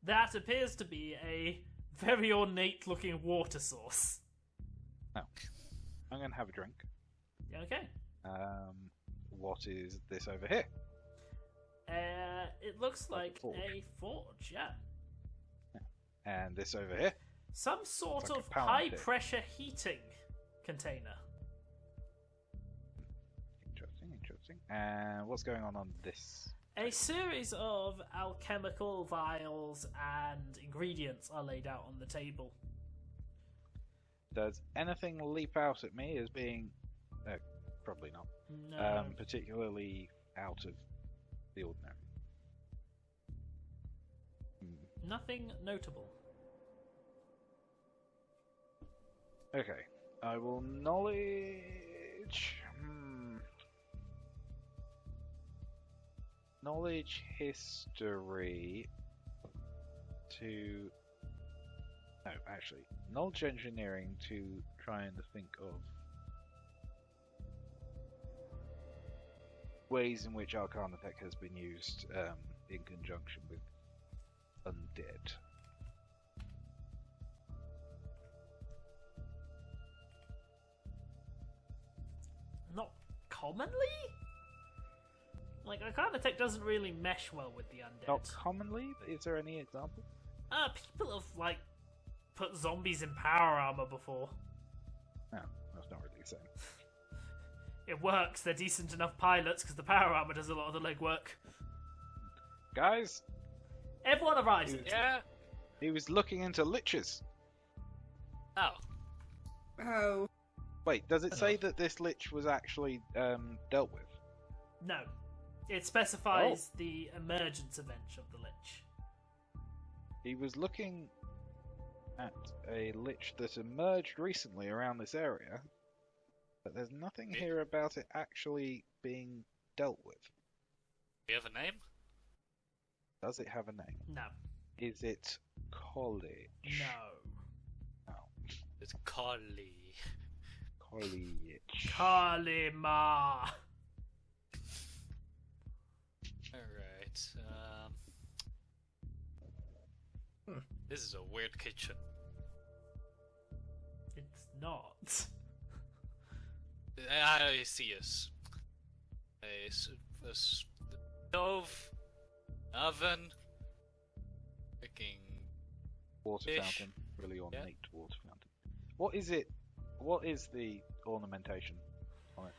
[SPEAKER 1] That appears to be a very ornate looking water source.
[SPEAKER 4] Now, I'm going to have a drink.
[SPEAKER 1] Okay.
[SPEAKER 4] What is this over here?
[SPEAKER 1] It looks like
[SPEAKER 4] forge.
[SPEAKER 1] a forge, yeah.
[SPEAKER 4] And this over here?
[SPEAKER 1] Some sort
[SPEAKER 4] It's like
[SPEAKER 1] of
[SPEAKER 4] a pound
[SPEAKER 1] high
[SPEAKER 4] pit.
[SPEAKER 1] pressure heating container.
[SPEAKER 4] Interesting, interesting. And what's going on this?
[SPEAKER 1] A series of alchemical vials and ingredients are laid out on the table.
[SPEAKER 4] Does anything leap out at me as being... probably not.
[SPEAKER 1] No.
[SPEAKER 4] Particularly out of the ordinary.
[SPEAKER 1] Nothing notable.
[SPEAKER 4] Okay. I will knowledge... Knowledge history to... No, actually. Knowledge engineering to try and think of ways in which Arcana Tech has been used in conjunction with undead.
[SPEAKER 1] Not commonly? Like, Arcana Tech doesn't really mesh well with the undead.
[SPEAKER 4] Not commonly, but is there any example?
[SPEAKER 1] People have, like, put zombies in power armor before.
[SPEAKER 4] No, that's not really the same.
[SPEAKER 1] It works, they're decent enough pilots because the power armor does a lot of the legwork.
[SPEAKER 4] Guys,
[SPEAKER 1] Everyone arises.
[SPEAKER 2] Yeah.
[SPEAKER 4] he was looking into liches.
[SPEAKER 2] Oh.
[SPEAKER 5] Oh.
[SPEAKER 4] Wait, does it say that this lich was actually dealt with?
[SPEAKER 1] No. It specifies the emergence event of the lich.
[SPEAKER 4] He was looking at a lich that emerged recently around this area, but there's nothing here about it actually being dealt with.
[SPEAKER 2] Do you have a name?
[SPEAKER 4] Does it have a name?
[SPEAKER 1] No.
[SPEAKER 4] Is it college?
[SPEAKER 1] No.
[SPEAKER 4] Oh,
[SPEAKER 2] It's Kali.
[SPEAKER 4] college.
[SPEAKER 1] Kalima.
[SPEAKER 2] Alright. This is a weird kitchen.
[SPEAKER 1] It's not.
[SPEAKER 2] I see us. A stove, oven, freaking.
[SPEAKER 4] Water
[SPEAKER 2] Fish.
[SPEAKER 4] fountain. Really ornate water fountain. What is it? What is the ornamentation on it?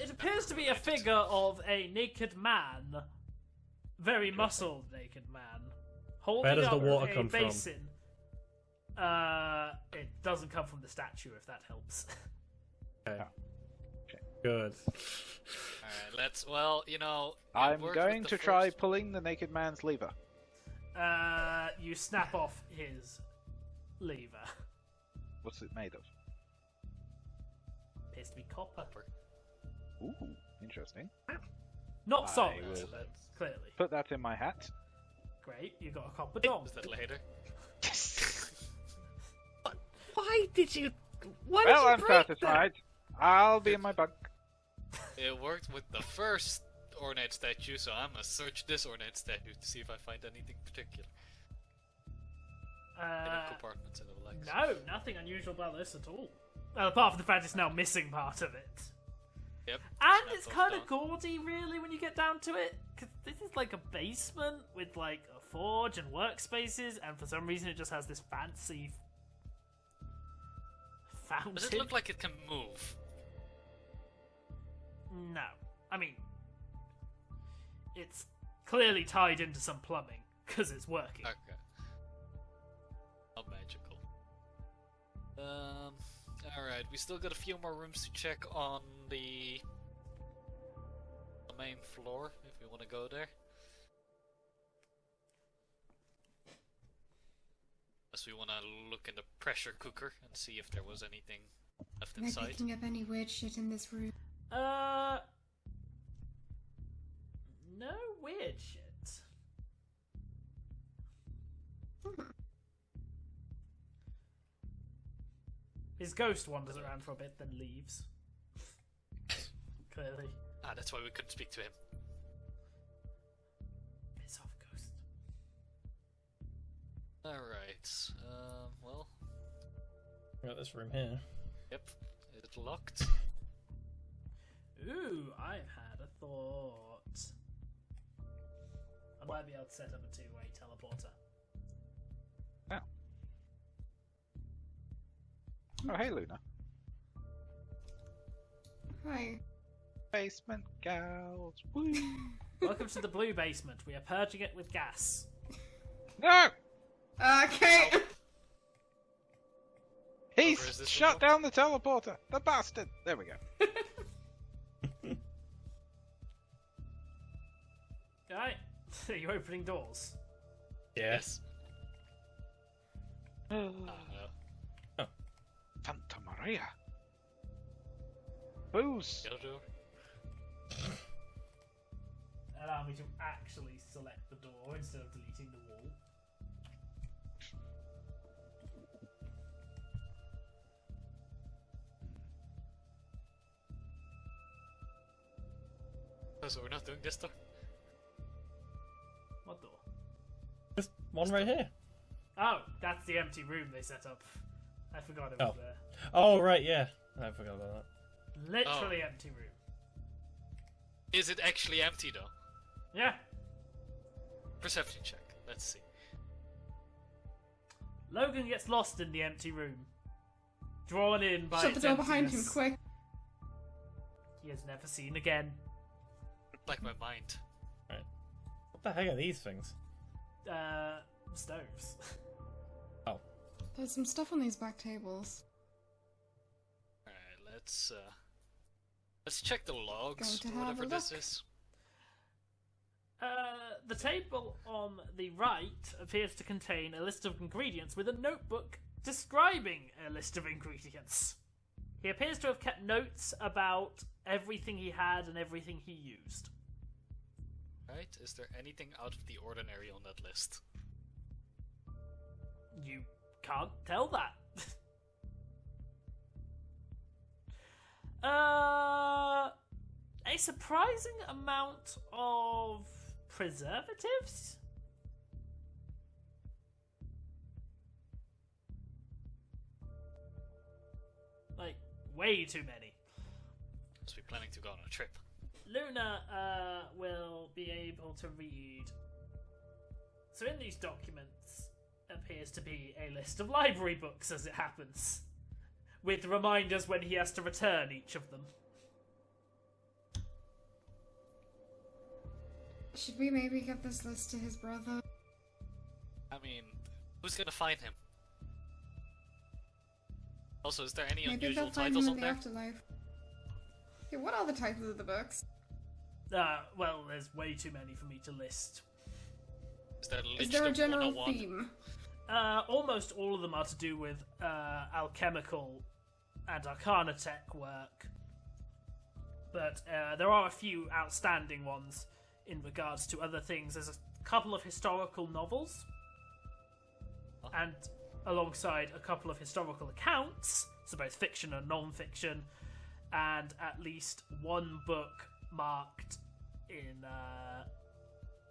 [SPEAKER 1] It appears to be a figure of a naked man. Very muscled naked man. Holding
[SPEAKER 3] Where does the
[SPEAKER 1] up
[SPEAKER 3] water
[SPEAKER 1] a
[SPEAKER 3] come from?
[SPEAKER 1] basin. It doesn't come from the statue, if that helps.
[SPEAKER 3] Okay.
[SPEAKER 4] Okay.
[SPEAKER 3] Good.
[SPEAKER 2] Alright, let's. Well, you know.
[SPEAKER 4] I'm
[SPEAKER 2] worked
[SPEAKER 4] going
[SPEAKER 2] with
[SPEAKER 4] to
[SPEAKER 2] the
[SPEAKER 4] try
[SPEAKER 2] first-
[SPEAKER 4] pulling the naked man's lever.
[SPEAKER 1] You snap off his lever.
[SPEAKER 4] What's it made of?
[SPEAKER 1] Appears to be copper.
[SPEAKER 4] Ooh, interesting.
[SPEAKER 1] Not
[SPEAKER 4] I
[SPEAKER 1] solid,
[SPEAKER 4] will-
[SPEAKER 1] but clearly.
[SPEAKER 4] Put that in my hat.
[SPEAKER 1] Great, you got a copper dong.
[SPEAKER 2] Is that later?
[SPEAKER 3] Why did you? Why
[SPEAKER 4] Well,
[SPEAKER 3] did you
[SPEAKER 4] I'm
[SPEAKER 3] break
[SPEAKER 4] satisfied. I'll be in my bunk.
[SPEAKER 2] It worked with the first ornate statue, so I'm gonna search this ornate statue to see if I find anything particular. In compartments and the likes.
[SPEAKER 1] No, nothing unusual about this at all. Well, apart from the fact it's now missing part of it.
[SPEAKER 2] Yep.
[SPEAKER 1] And
[SPEAKER 2] That's
[SPEAKER 1] it's
[SPEAKER 2] all
[SPEAKER 1] kind of
[SPEAKER 2] done.
[SPEAKER 1] gaudy, really, when you get down to it. Because this is like a basement with like a forge and workspaces, and for some reason it just has this fancy fountain.
[SPEAKER 2] Does it look like it can move?
[SPEAKER 1] No. I mean, it's clearly tied into some plumbing, because it's working.
[SPEAKER 2] Okay. Not magical. Alright, we still got a few more rooms to check on the main floor, if we want to go there. Unless we want to look in the pressure cooker and see if there was anything left
[SPEAKER 5] Am I
[SPEAKER 2] inside.
[SPEAKER 5] picking up any weird shit in this room?
[SPEAKER 1] No weird shit. His ghost wanders around for a bit, then leaves. Clearly.
[SPEAKER 2] Ah, that's why we couldn't speak to him.
[SPEAKER 1] Piss off, ghost.
[SPEAKER 2] Alright, well,
[SPEAKER 3] We got this room here.
[SPEAKER 2] yep, it's locked.
[SPEAKER 1] Ooh, I've had a thought. I might be able to set up a two-way teleporter.
[SPEAKER 4] Oh, hey, Luna.
[SPEAKER 5] Hi.
[SPEAKER 4] Basement gals. Woo!
[SPEAKER 1] Welcome to the blue basement. We are purging it with gas.
[SPEAKER 4] No!
[SPEAKER 5] Okay.
[SPEAKER 4] He's
[SPEAKER 2] Where is this
[SPEAKER 4] shut
[SPEAKER 2] remote?
[SPEAKER 4] down the teleporter! The bastard! There we go.
[SPEAKER 1] Alright, are you opening doors?
[SPEAKER 3] Yes.
[SPEAKER 2] Ah, no.
[SPEAKER 4] Santa Maria. Booze!
[SPEAKER 2] Jojo.
[SPEAKER 1] Allow me to actually select the door instead of deleting the wall.
[SPEAKER 2] Oh, so we're not doing this door?
[SPEAKER 1] What door?
[SPEAKER 3] Just one right here.
[SPEAKER 1] Oh, that's the empty room they set up. I forgot it was
[SPEAKER 3] Oh.
[SPEAKER 1] there.
[SPEAKER 3] Oh right, yeah. I forgot about that.
[SPEAKER 1] Literally empty room.
[SPEAKER 2] Is it actually empty though?
[SPEAKER 1] Yeah.
[SPEAKER 2] Perception check, let's see.
[SPEAKER 1] Logan gets lost in the empty room. Drawn in by
[SPEAKER 5] Shut the
[SPEAKER 1] its
[SPEAKER 5] door behind him,
[SPEAKER 1] emptiness.
[SPEAKER 5] quick.
[SPEAKER 1] He is never seen again.
[SPEAKER 2] Like my mind.
[SPEAKER 3] What the heck are these things?
[SPEAKER 1] Stoves.
[SPEAKER 5] There's some stuff on these back tables.
[SPEAKER 2] Alright, let's check the logs,
[SPEAKER 5] Going to
[SPEAKER 2] or
[SPEAKER 5] have
[SPEAKER 2] whatever
[SPEAKER 5] a
[SPEAKER 2] this
[SPEAKER 5] look.
[SPEAKER 2] is.
[SPEAKER 1] The table on the right appears to contain a list of ingredients with a notebook describing a list of ingredients. He appears to have kept notes about everything he had and everything he used.
[SPEAKER 2] Right, is there anything out of the ordinary on that list?
[SPEAKER 1] You can't tell that. A surprising amount of preservatives? Like, way too many.
[SPEAKER 2] So we're planning to go on a trip.
[SPEAKER 1] Luna will be able to read. So in these documents appears to be a list of library books as it happens, with reminders when he has to return each of them.
[SPEAKER 5] Should we maybe get this list to his brother?
[SPEAKER 2] I mean, who's gonna find him? Also, is there any
[SPEAKER 5] Maybe
[SPEAKER 2] unusual
[SPEAKER 5] they'll find
[SPEAKER 2] titles
[SPEAKER 5] him
[SPEAKER 2] on
[SPEAKER 5] in the
[SPEAKER 2] there?
[SPEAKER 5] afterlife. Okay, what are the titles of the books?
[SPEAKER 1] Well, there's way too many for me to list.
[SPEAKER 2] Is that
[SPEAKER 5] Is there a
[SPEAKER 2] Lichdom
[SPEAKER 5] general
[SPEAKER 2] 101?
[SPEAKER 5] theme?
[SPEAKER 1] Almost all of them are to do with alchemical and arcana tech work. But there are a few outstanding ones in regards to other things. There's a couple of historical novels, and alongside a couple of historical accounts, so both fiction and non-fiction, and at least one book marked in...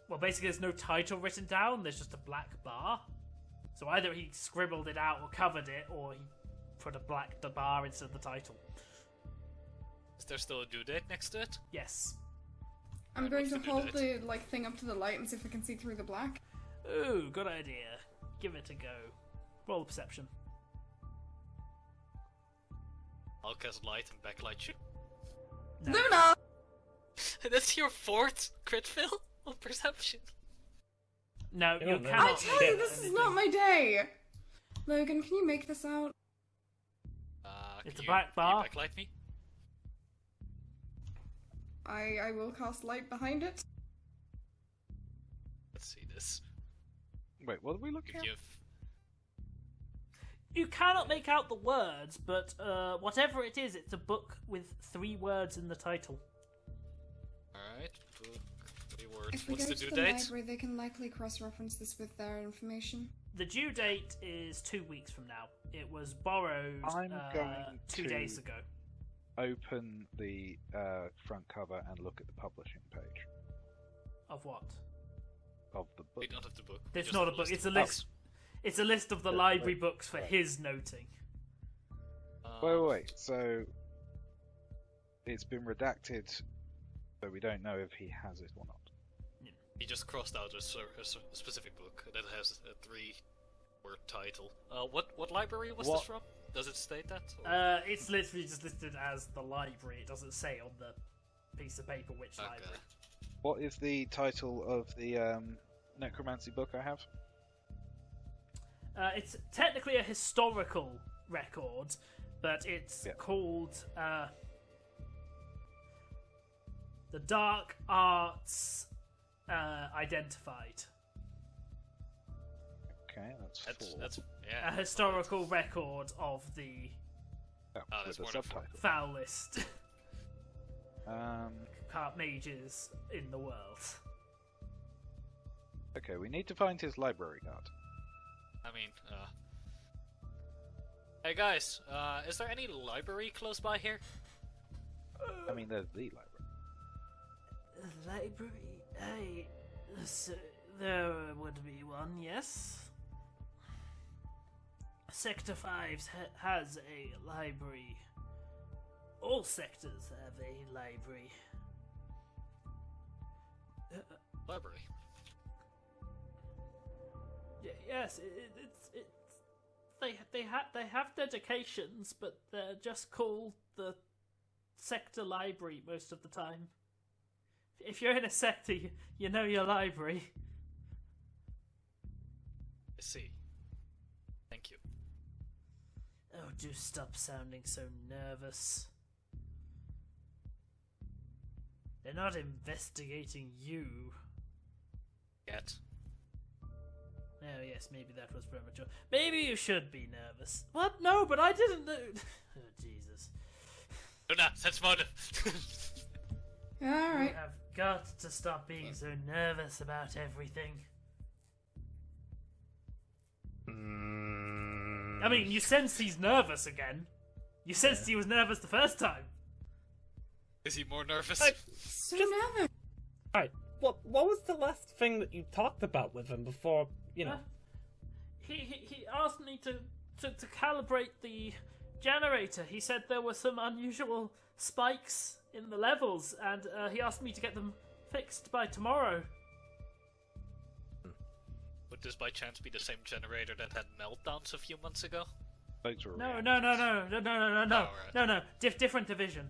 [SPEAKER 1] well, basically there's no title written down, there's just a black bar. So either he scribbled it out or covered it, or he put a black bar instead of the title.
[SPEAKER 2] Is there still a due date next to it?
[SPEAKER 1] Yes.
[SPEAKER 5] I'm
[SPEAKER 2] Right,
[SPEAKER 5] going to
[SPEAKER 2] what's the
[SPEAKER 5] hold
[SPEAKER 2] due
[SPEAKER 5] the thing up to the light and see if I can see through the black.
[SPEAKER 1] Ooh, good idea. Give it a go. Roll perception.
[SPEAKER 2] I'll cast light and backlight you.
[SPEAKER 1] No.
[SPEAKER 5] Luna!
[SPEAKER 2] That's your 4th crit fail on perception.
[SPEAKER 1] No,
[SPEAKER 3] You
[SPEAKER 1] you
[SPEAKER 3] don't know.
[SPEAKER 1] cannot.
[SPEAKER 5] I tell
[SPEAKER 1] make
[SPEAKER 5] you, this is
[SPEAKER 1] anything.
[SPEAKER 5] not my day! Logan, can you make this out?
[SPEAKER 1] It's
[SPEAKER 2] Can
[SPEAKER 1] a black bar.
[SPEAKER 2] Can you backlight me?
[SPEAKER 5] I will cast light behind it.
[SPEAKER 2] Let's see this.
[SPEAKER 4] Wait, what are we looking at?
[SPEAKER 2] Give.
[SPEAKER 1] You cannot make out the words, but whatever it is, it's a book with 3 words in the title.
[SPEAKER 2] Alright, book, 3 words.
[SPEAKER 5] If we
[SPEAKER 2] What's
[SPEAKER 5] go
[SPEAKER 2] the
[SPEAKER 5] to
[SPEAKER 2] due
[SPEAKER 5] the
[SPEAKER 2] date?
[SPEAKER 5] library, they can likely cross-reference this with their information.
[SPEAKER 1] The due date is 2 weeks from now. It was borrowed
[SPEAKER 4] I'm going
[SPEAKER 1] 2
[SPEAKER 4] to-
[SPEAKER 1] days ago.
[SPEAKER 4] Open the front cover and look at the publishing page
[SPEAKER 1] Of what?
[SPEAKER 4] of the book.
[SPEAKER 2] We don't have the book.
[SPEAKER 1] It's
[SPEAKER 2] just
[SPEAKER 1] not a
[SPEAKER 2] have
[SPEAKER 1] book.
[SPEAKER 2] list
[SPEAKER 1] It's a
[SPEAKER 2] of
[SPEAKER 1] list. It's a list of the
[SPEAKER 4] Yeah,
[SPEAKER 1] library
[SPEAKER 4] wait,
[SPEAKER 1] books for
[SPEAKER 4] wait.
[SPEAKER 1] his noting.
[SPEAKER 2] books.
[SPEAKER 4] Wait. So it's been redacted, so we don't know if he has it or not.
[SPEAKER 2] He just crossed out a specific book that has a 3-word title. What library was
[SPEAKER 4] What?
[SPEAKER 2] this from? Does it state that? Or-
[SPEAKER 1] It's literally just listed as the library. It doesn't say on the piece of paper which
[SPEAKER 2] Okay.
[SPEAKER 1] library.
[SPEAKER 4] What is the title of the necromancy book I have?
[SPEAKER 1] It's technically a historical record, but it's
[SPEAKER 4] Yeah.
[SPEAKER 1] called The Dark Arts Identified.
[SPEAKER 4] Okay, that's
[SPEAKER 2] That's
[SPEAKER 4] 4.
[SPEAKER 2] that's
[SPEAKER 1] A
[SPEAKER 2] yeah.
[SPEAKER 1] historical record of the
[SPEAKER 4] Oh,
[SPEAKER 2] Ah,
[SPEAKER 4] with
[SPEAKER 2] that's
[SPEAKER 4] the
[SPEAKER 2] more than 4.
[SPEAKER 4] subtitle.
[SPEAKER 1] foul list
[SPEAKER 4] Um,
[SPEAKER 1] mages in the world.
[SPEAKER 4] okay, we need to find his library card.
[SPEAKER 2] I mean, Hey guys, is there any library close by here?
[SPEAKER 4] I mean, there's the library.
[SPEAKER 1] Library? Hey, so there would be one, yes. Sector 5 has a library. All sectors have a library.
[SPEAKER 2] Library.
[SPEAKER 1] Yes, they have dedications, but they're just called the sector library most of the time. If you're in a sector, you know your library.
[SPEAKER 2] I see. Thank you.
[SPEAKER 1] Oh, do stop sounding so nervous. They're not investigating you.
[SPEAKER 2] Yet.
[SPEAKER 1] Oh, yes, maybe that was premature. Maybe you should be nervous. What? No, but I didn't know. Oh, Jesus.
[SPEAKER 2] Luna, sense motive.
[SPEAKER 5] Alright.
[SPEAKER 1] You have got to stop being so nervous about everything. I mean, you sense he's nervous again. You sensed he was nervous the first time.
[SPEAKER 2] Is he more nervous?
[SPEAKER 5] So nervous.
[SPEAKER 3] Alright, what was the last thing that you talked about with him before, you know?
[SPEAKER 1] He asked me to calibrate the generator. He said there were some unusual spikes in the levels, and he asked me to get them fixed by tomorrow.
[SPEAKER 2] Would this by chance be the same generator that had meltdowns a few months ago?
[SPEAKER 4] Those were
[SPEAKER 1] No,
[SPEAKER 4] reactors.
[SPEAKER 2] right.
[SPEAKER 1] Different division.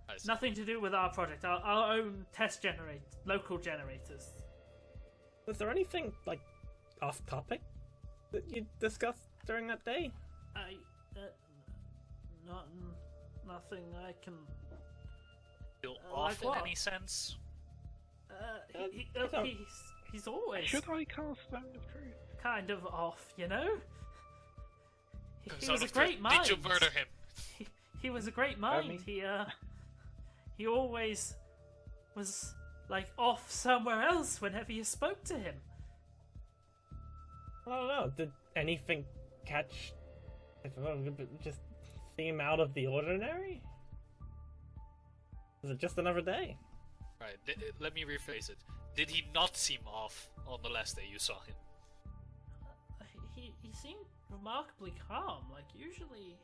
[SPEAKER 2] I see.
[SPEAKER 1] Nothing to do with our project. Our own test local generators.
[SPEAKER 3] Was there anything, like, off topic that you discussed during that day?
[SPEAKER 1] Nothing I can.
[SPEAKER 2] Feel
[SPEAKER 1] like
[SPEAKER 2] off in
[SPEAKER 1] what?
[SPEAKER 2] any sense?
[SPEAKER 1] He's always
[SPEAKER 4] Should I cast Stone of Truth?
[SPEAKER 1] kind of off, you know? He
[SPEAKER 2] Son
[SPEAKER 1] was a
[SPEAKER 2] of
[SPEAKER 1] great
[SPEAKER 2] Truth,
[SPEAKER 1] mind.
[SPEAKER 2] Did you murder him?
[SPEAKER 1] He was a great mind.
[SPEAKER 4] mean-
[SPEAKER 1] He always was like off somewhere else whenever you spoke to him.
[SPEAKER 3] I don't know. Did anything catch? I don't know, just seem out of the ordinary? Was it just another day?
[SPEAKER 2] Right, let me rephrase it. Did he not seem off on the last day you saw him?
[SPEAKER 1] He seemed remarkably calm. Like usually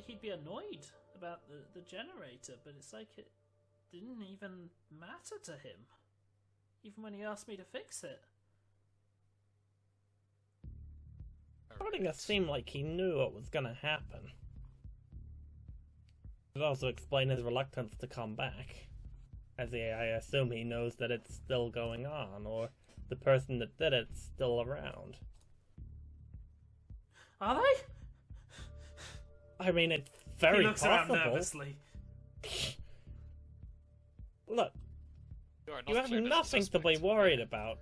[SPEAKER 1] he'd be annoyed about the generator, but it's like it didn't even matter to him, even when he asked me to fix it.
[SPEAKER 3] Starting to seem like he knew what was gonna happen. It would also explain his reluctance to come back, as I assume he knows that it's still going on, or the person that did it's still around.
[SPEAKER 1] Are they?
[SPEAKER 3] I mean, it's very
[SPEAKER 1] he looks around
[SPEAKER 3] possible.
[SPEAKER 1] nervously.
[SPEAKER 3] Look,
[SPEAKER 2] You are not
[SPEAKER 3] you have
[SPEAKER 2] cleared as a
[SPEAKER 3] nothing to be
[SPEAKER 2] suspect.
[SPEAKER 3] worried about.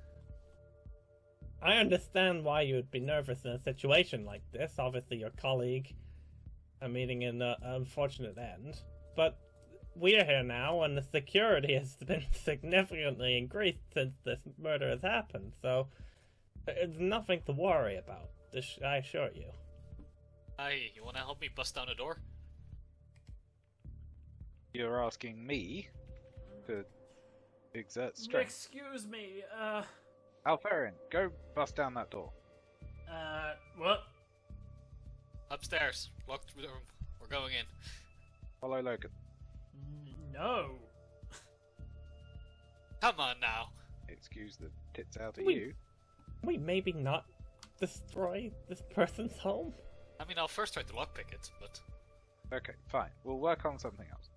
[SPEAKER 3] I understand why you would be nervous in a situation like this. Obviously, your colleague meeting in an unfortunate end. But we're here now, and the security has been significantly increased since this murder has happened. So, it's nothing to worry about, I assure you.
[SPEAKER 2] Aahi, you wanna help me bust down a door?
[SPEAKER 4] You're asking me to exert strength.
[SPEAKER 1] Excuse me,
[SPEAKER 4] Alfarian, go bust down that door.
[SPEAKER 1] what?
[SPEAKER 2] Upstairs. Locked room. We're going in.
[SPEAKER 4] Follow Logan.
[SPEAKER 1] No.
[SPEAKER 2] Come on now.
[SPEAKER 4] Excuse the tits out of
[SPEAKER 3] We-
[SPEAKER 4] you.
[SPEAKER 3] We maybe not destroy this person's home?
[SPEAKER 2] I mean, I'll first try to lockpick it, but...
[SPEAKER 4] Okay, fine. We'll work on something else.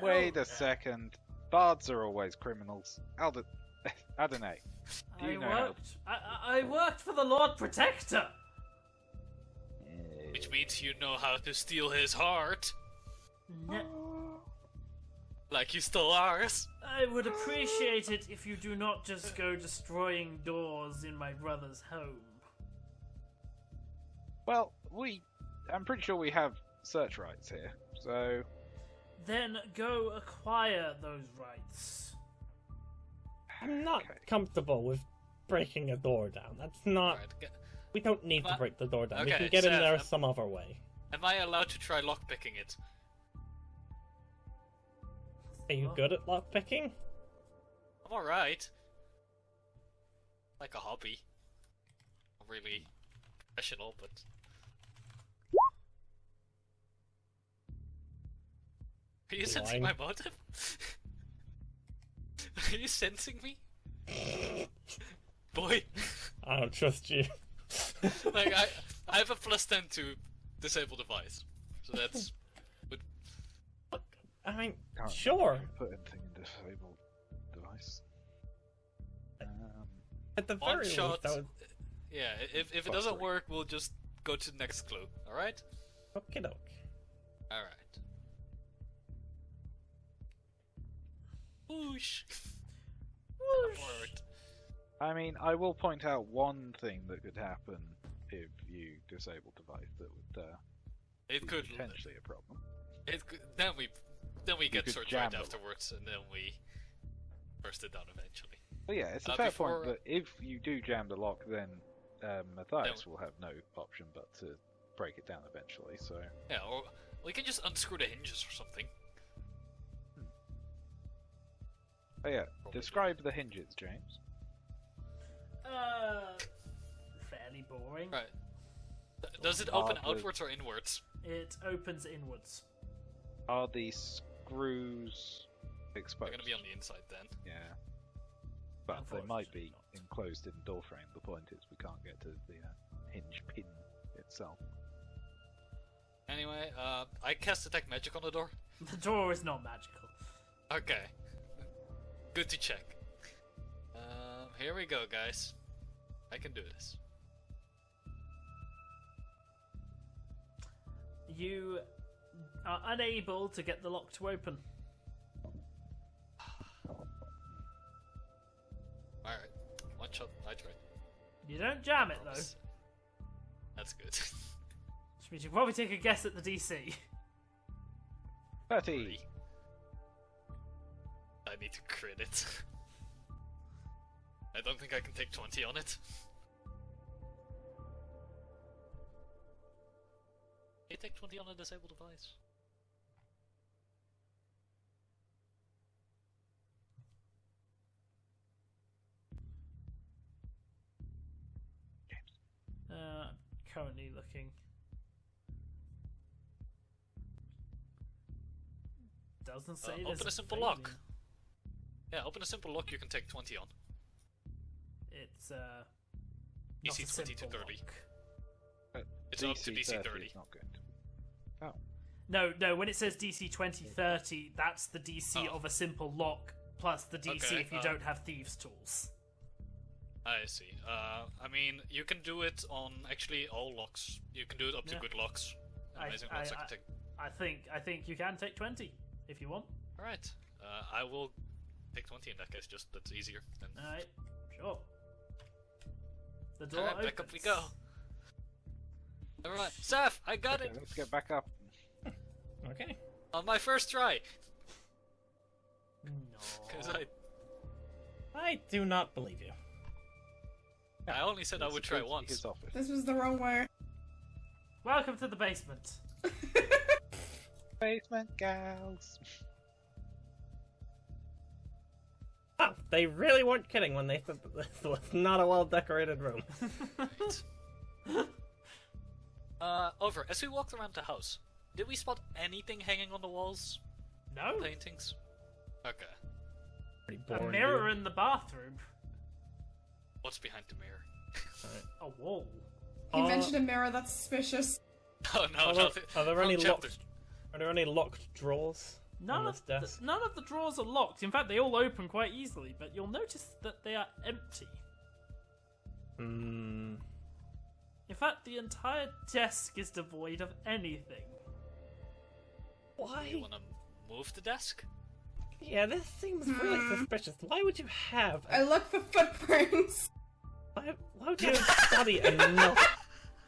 [SPEAKER 4] Wait a second. Bards are always criminals. Adonai, do you know how...
[SPEAKER 1] I worked for the Lord Protector.
[SPEAKER 2] Which means you know how to steal his heart. Like you stole ours.
[SPEAKER 1] I would appreciate it if you do not just go destroying doors in my brother's home.
[SPEAKER 4] Well, I'm pretty sure we have search rights here, so...
[SPEAKER 1] Then go acquire those rights.
[SPEAKER 3] I'm not
[SPEAKER 4] Okay.
[SPEAKER 3] comfortable with breaking a door down. That's not...
[SPEAKER 2] Alright,
[SPEAKER 3] We don't need to
[SPEAKER 2] But-
[SPEAKER 3] break the door down. We
[SPEAKER 2] okay,
[SPEAKER 3] can get in
[SPEAKER 2] Seth,
[SPEAKER 3] there some other way.
[SPEAKER 2] am I allowed to try lockpicking it?
[SPEAKER 3] Are you good at lockpicking?
[SPEAKER 2] I'm alright. Like a hobby. Not really professional, but... Are you sensing my
[SPEAKER 3] Lying.
[SPEAKER 2] motive? Are you sensing me? Boy!
[SPEAKER 3] I don't trust you.
[SPEAKER 2] Like, I have a +10 to disable device. So that's...
[SPEAKER 3] I mean,
[SPEAKER 4] Can't
[SPEAKER 3] sure.
[SPEAKER 4] put anything in disabled device.
[SPEAKER 3] At the
[SPEAKER 2] One
[SPEAKER 3] very
[SPEAKER 2] shot.
[SPEAKER 3] least, I would...
[SPEAKER 2] Yeah, if it doesn't work, we'll just go to the next clue, alright?
[SPEAKER 3] Okie doke.
[SPEAKER 2] Alright. Whoosh! Forward.
[SPEAKER 4] I mean, I will point out one thing that could happen if you disable device that would
[SPEAKER 2] It
[SPEAKER 4] be
[SPEAKER 2] could...
[SPEAKER 4] potentially a problem.
[SPEAKER 2] It could, then we get
[SPEAKER 4] could
[SPEAKER 2] search
[SPEAKER 4] jam
[SPEAKER 2] right
[SPEAKER 4] the lock.
[SPEAKER 2] afterwards, and then we burst it down eventually.
[SPEAKER 4] But yeah, it's a
[SPEAKER 2] Uh,
[SPEAKER 4] fair
[SPEAKER 2] before-
[SPEAKER 4] point that if you do jam the lock, then Matthias will have no option but to break it down eventually, so...
[SPEAKER 2] Yeah, or we can just unscrew the hinges or something.
[SPEAKER 4] Oh yeah,
[SPEAKER 2] Probably.
[SPEAKER 4] describe the hinges, James.
[SPEAKER 1] Fairly boring.
[SPEAKER 2] Right. Does it
[SPEAKER 4] Are
[SPEAKER 2] open
[SPEAKER 4] the-
[SPEAKER 2] outwards or inwards?
[SPEAKER 1] It opens inwards.
[SPEAKER 4] Are the screws exposed?
[SPEAKER 2] They're gonna be on the inside then.
[SPEAKER 4] Yeah. But they might
[SPEAKER 1] Unfortunately
[SPEAKER 4] be
[SPEAKER 1] not.
[SPEAKER 4] enclosed in door frame. The point is we can't get to the hinge pin itself.
[SPEAKER 2] Anyway, I cast detect magic on the door.
[SPEAKER 1] The door is not magical.
[SPEAKER 2] Okay. Good to check. Here we go, guys. I can do this.
[SPEAKER 1] You are unable to get the lock to open.
[SPEAKER 2] One shot, I tried.
[SPEAKER 1] You don't jam it, though.
[SPEAKER 2] That's good.
[SPEAKER 1] Which means you can probably take a guess at the DC.
[SPEAKER 4] 30.
[SPEAKER 2] I need to crit it. I don't think I can take 20 on it. Can you take 20 on a disabled device?
[SPEAKER 1] Currently looking. Doesn't say there's
[SPEAKER 2] open a simple
[SPEAKER 1] failing.
[SPEAKER 2] lock. Yeah, open a simple lock you can take 20 on.
[SPEAKER 1] It's
[SPEAKER 2] DC
[SPEAKER 1] not a
[SPEAKER 2] 20 to
[SPEAKER 1] simple
[SPEAKER 2] 30.
[SPEAKER 4] But
[SPEAKER 2] It's up to DC 30.
[SPEAKER 4] is not good.
[SPEAKER 1] No, when it says DC 2030, that's the DC of a simple lock plus the DC
[SPEAKER 2] Okay,
[SPEAKER 1] if you don't have thieves' tools.
[SPEAKER 2] I see. I mean, you can do it on actually all locks. You can do it up to
[SPEAKER 1] Yeah.
[SPEAKER 2] good locks. Amazing locks I can take.
[SPEAKER 1] I think you can take 20 if you want.
[SPEAKER 2] Alright. I will take 20 in that case, just that's easier. Then.
[SPEAKER 1] Alright, sure. The door
[SPEAKER 2] Alright,
[SPEAKER 1] opens.
[SPEAKER 2] back up we go. Alright, Seth, I got
[SPEAKER 4] Okay,
[SPEAKER 2] it!
[SPEAKER 4] let's get back up.
[SPEAKER 3] Okay.
[SPEAKER 2] On my first try!
[SPEAKER 1] No.
[SPEAKER 2] Because
[SPEAKER 3] I do not believe you.
[SPEAKER 2] I only said I would try
[SPEAKER 4] Let's go to
[SPEAKER 2] once.
[SPEAKER 4] his office.
[SPEAKER 5] This was the wrong way.
[SPEAKER 1] Welcome to the basement.
[SPEAKER 4] Basement gals.
[SPEAKER 3] Oh, they really weren't kidding when they said that this was not a well-decorated room.
[SPEAKER 2] Over. As we walked around the house, did we spot anything hanging on the walls?
[SPEAKER 1] No.
[SPEAKER 2] Paintings? Okay.
[SPEAKER 3] Pretty
[SPEAKER 1] A
[SPEAKER 3] boring.
[SPEAKER 1] mirror in the bathroom.
[SPEAKER 2] What's behind the mirror?
[SPEAKER 1] A wall.
[SPEAKER 5] He mentioned a mirror, that's suspicious.
[SPEAKER 2] Oh no,
[SPEAKER 3] Are
[SPEAKER 2] no.
[SPEAKER 3] there
[SPEAKER 2] wrong
[SPEAKER 3] any
[SPEAKER 2] chapter.
[SPEAKER 3] locked? Are there any locked drawers on this desk?
[SPEAKER 1] None of the drawers are locked. In fact, they all open quite easily, but you'll notice that they are empty.
[SPEAKER 3] Hmm.
[SPEAKER 1] In fact, the entire desk is devoid of anything.
[SPEAKER 3] Why?
[SPEAKER 2] You wanna move the desk?
[SPEAKER 3] Yeah, this seems really suspicious. Why would you have?
[SPEAKER 5] I look for footprints.
[SPEAKER 3] Why would you study enough?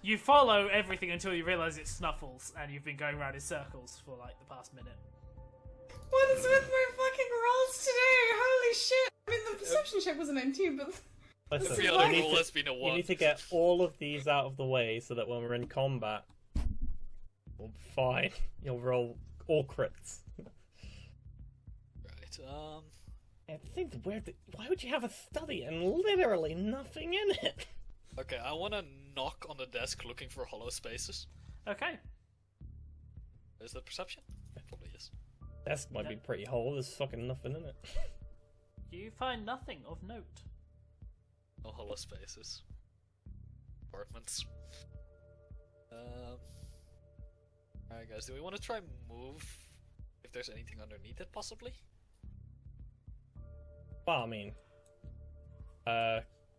[SPEAKER 1] You follow everything until you realise it's Snuffles, and you've been going around in circles for like the past minute.
[SPEAKER 5] What is with my fucking rolls today? Holy shit! I mean, the perception check was a 19, but
[SPEAKER 3] Listen,
[SPEAKER 2] Every
[SPEAKER 5] is
[SPEAKER 2] other
[SPEAKER 5] why-
[SPEAKER 2] rule has been a
[SPEAKER 3] you
[SPEAKER 2] 1.
[SPEAKER 3] need to get all of these out of the way so that when we're in combat, we'll be fine. You'll roll all crits.
[SPEAKER 2] Right,
[SPEAKER 3] It seems weird that, why would you have a study and literally nothing in it?
[SPEAKER 2] okay, I wanna knock on the desk looking for hollow spaces.
[SPEAKER 1] Okay.
[SPEAKER 2] Is that perception? Probably is.
[SPEAKER 3] Desk might be pretty whole, there's fucking nothing in it.
[SPEAKER 1] You find nothing of note.
[SPEAKER 2] No hollow spaces. Apartments. Alright guys, do we want to try move if there's anything underneath it possibly?
[SPEAKER 3] Well, I mean,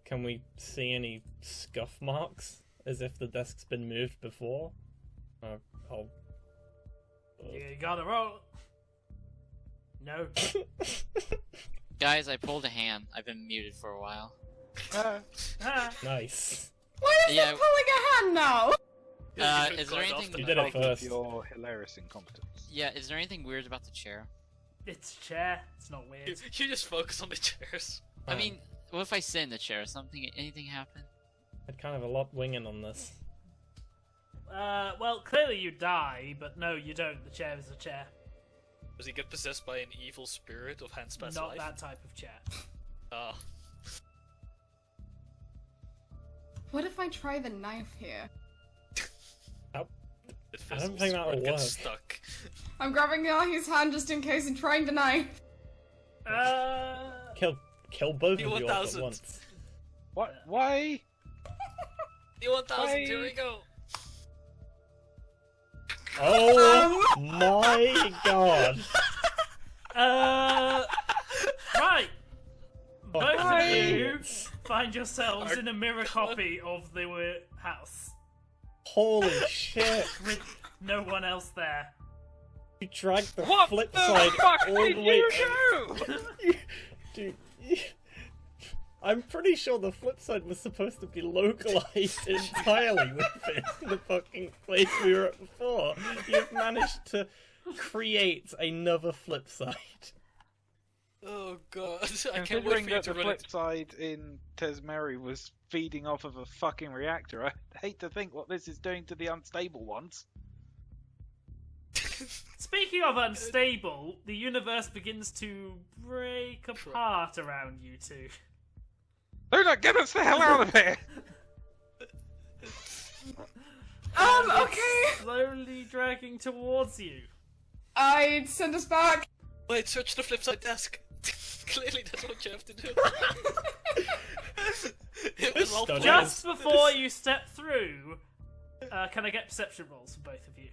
[SPEAKER 3] can we see any scuff marks as if the desk's been moved before?
[SPEAKER 1] You gotta roll. No.
[SPEAKER 6] Guys, I pulled a hand. I've been muted for a while.
[SPEAKER 1] Ah.
[SPEAKER 3] Nice.
[SPEAKER 5] why is
[SPEAKER 6] Yeah.
[SPEAKER 5] it pulling a hand now?
[SPEAKER 6] Is there anything?
[SPEAKER 3] You did it
[SPEAKER 4] Thank
[SPEAKER 3] first.
[SPEAKER 4] you for your hilarious incompetence.
[SPEAKER 6] Yeah, is there anything weird about the chair?
[SPEAKER 1] It's a chair. It's not
[SPEAKER 2] You,
[SPEAKER 1] weird.
[SPEAKER 2] you just focus on the chairs.
[SPEAKER 6] I mean, what if I sit in the chair? Anything happen?
[SPEAKER 3] Had kind of a lot winging on this.
[SPEAKER 1] Well, clearly you die, but no, you don't. The chair is a chair.
[SPEAKER 2] Does he get possessed by an evil spirit of Handspat's
[SPEAKER 1] Not
[SPEAKER 2] life?
[SPEAKER 1] that type of chair.
[SPEAKER 5] What if I try the knife here?
[SPEAKER 2] It
[SPEAKER 3] I don't
[SPEAKER 2] fizzles
[SPEAKER 3] think
[SPEAKER 2] or
[SPEAKER 3] that'll
[SPEAKER 2] it gets
[SPEAKER 3] work.
[SPEAKER 2] stuck.
[SPEAKER 5] I'm grabbing Aahi's hand just in case and trying the knife.
[SPEAKER 3] Kill both of you all at
[SPEAKER 2] 1000.
[SPEAKER 3] once.
[SPEAKER 4] What? Why?
[SPEAKER 2] D1000, here we go!
[SPEAKER 3] Oh my god!
[SPEAKER 1] Right. Both of
[SPEAKER 3] Fucking
[SPEAKER 1] you
[SPEAKER 3] idiots.
[SPEAKER 1] find yourselves in a mirror copy of the house
[SPEAKER 3] Holy shit!
[SPEAKER 1] with no one else there.
[SPEAKER 3] You dragged the
[SPEAKER 4] What
[SPEAKER 3] flip
[SPEAKER 4] the
[SPEAKER 3] side
[SPEAKER 4] fuck
[SPEAKER 3] all
[SPEAKER 4] did
[SPEAKER 3] the way.
[SPEAKER 4] you do?
[SPEAKER 3] Dude, I'm pretty sure the flip side was supposed to be localized entirely within the fucking place we were at before. You've managed to create another flip side.
[SPEAKER 2] Oh god, I can't wait
[SPEAKER 4] Considering
[SPEAKER 2] for you
[SPEAKER 4] that
[SPEAKER 2] to
[SPEAKER 4] the
[SPEAKER 2] run
[SPEAKER 4] flip
[SPEAKER 2] it.
[SPEAKER 4] side in Tesmeri was feeding off of a fucking reactor, I hate to think what this is doing to the unstable ones.
[SPEAKER 1] Speaking of unstable, the universe begins to break apart around you two.
[SPEAKER 4] Luna, get us the hell out of here!
[SPEAKER 5] Okay.
[SPEAKER 1] Slowly dragging towards you.
[SPEAKER 5] I'd send us back.
[SPEAKER 2] Wait, search the flip side desk. Clearly that's what you have to do. It was all
[SPEAKER 3] Study.
[SPEAKER 2] planned.
[SPEAKER 1] Just before you step through, can I get perception rolls from both of you?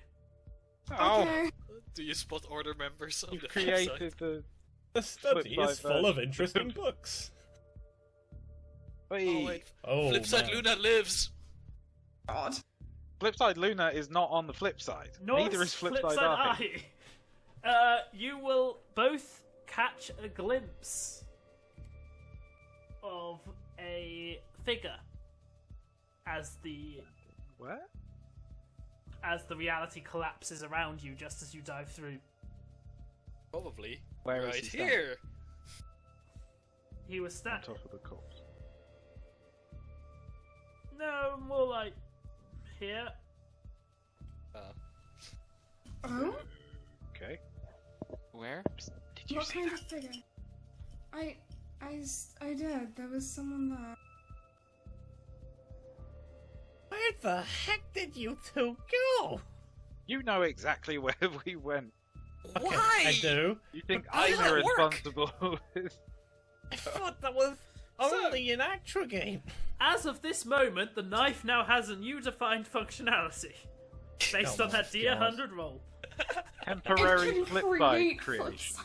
[SPEAKER 4] Oh,
[SPEAKER 5] Okay.
[SPEAKER 2] Do you spot order members on
[SPEAKER 4] you
[SPEAKER 2] the flip
[SPEAKER 4] created
[SPEAKER 2] side?
[SPEAKER 3] The study
[SPEAKER 4] Flip
[SPEAKER 3] is
[SPEAKER 4] side
[SPEAKER 3] full of
[SPEAKER 4] version.
[SPEAKER 3] interesting books.
[SPEAKER 2] Oh wait,
[SPEAKER 3] Oh,
[SPEAKER 2] flip side
[SPEAKER 3] man.
[SPEAKER 2] Luna lives.
[SPEAKER 5] God.
[SPEAKER 4] Flipside Luna is not on the flip side. Neither is Flipside Aahi.
[SPEAKER 1] Aahi. You will both catch a glimpse of a figure as the
[SPEAKER 4] Where?
[SPEAKER 1] reality collapses around you just as you dive through.
[SPEAKER 2] Probably.
[SPEAKER 4] Where is
[SPEAKER 2] right
[SPEAKER 4] he standing?
[SPEAKER 2] here.
[SPEAKER 1] He was
[SPEAKER 4] On
[SPEAKER 1] standing.
[SPEAKER 4] top of the corpse.
[SPEAKER 1] No, more like here.
[SPEAKER 5] Oh?
[SPEAKER 4] Okay.
[SPEAKER 6] Where?
[SPEAKER 4] Did you
[SPEAKER 5] What
[SPEAKER 4] see
[SPEAKER 5] kind
[SPEAKER 4] that?
[SPEAKER 5] of figure? I did. There was someone there.
[SPEAKER 3] Where the heck did you two go?
[SPEAKER 4] You know exactly where we went.
[SPEAKER 3] Okay,
[SPEAKER 2] Why?
[SPEAKER 3] I do.
[SPEAKER 4] You think
[SPEAKER 2] How does
[SPEAKER 4] I'm
[SPEAKER 2] that work?
[SPEAKER 4] irresponsible?
[SPEAKER 3] I thought that was only an actual game.
[SPEAKER 1] As of this moment, the knife now has a new defined functionality. Based
[SPEAKER 3] Oh
[SPEAKER 1] on that
[SPEAKER 3] my
[SPEAKER 1] D100 roll.
[SPEAKER 4] Temporary
[SPEAKER 5] It can
[SPEAKER 4] flip
[SPEAKER 5] create
[SPEAKER 4] side creation.
[SPEAKER 5] flips.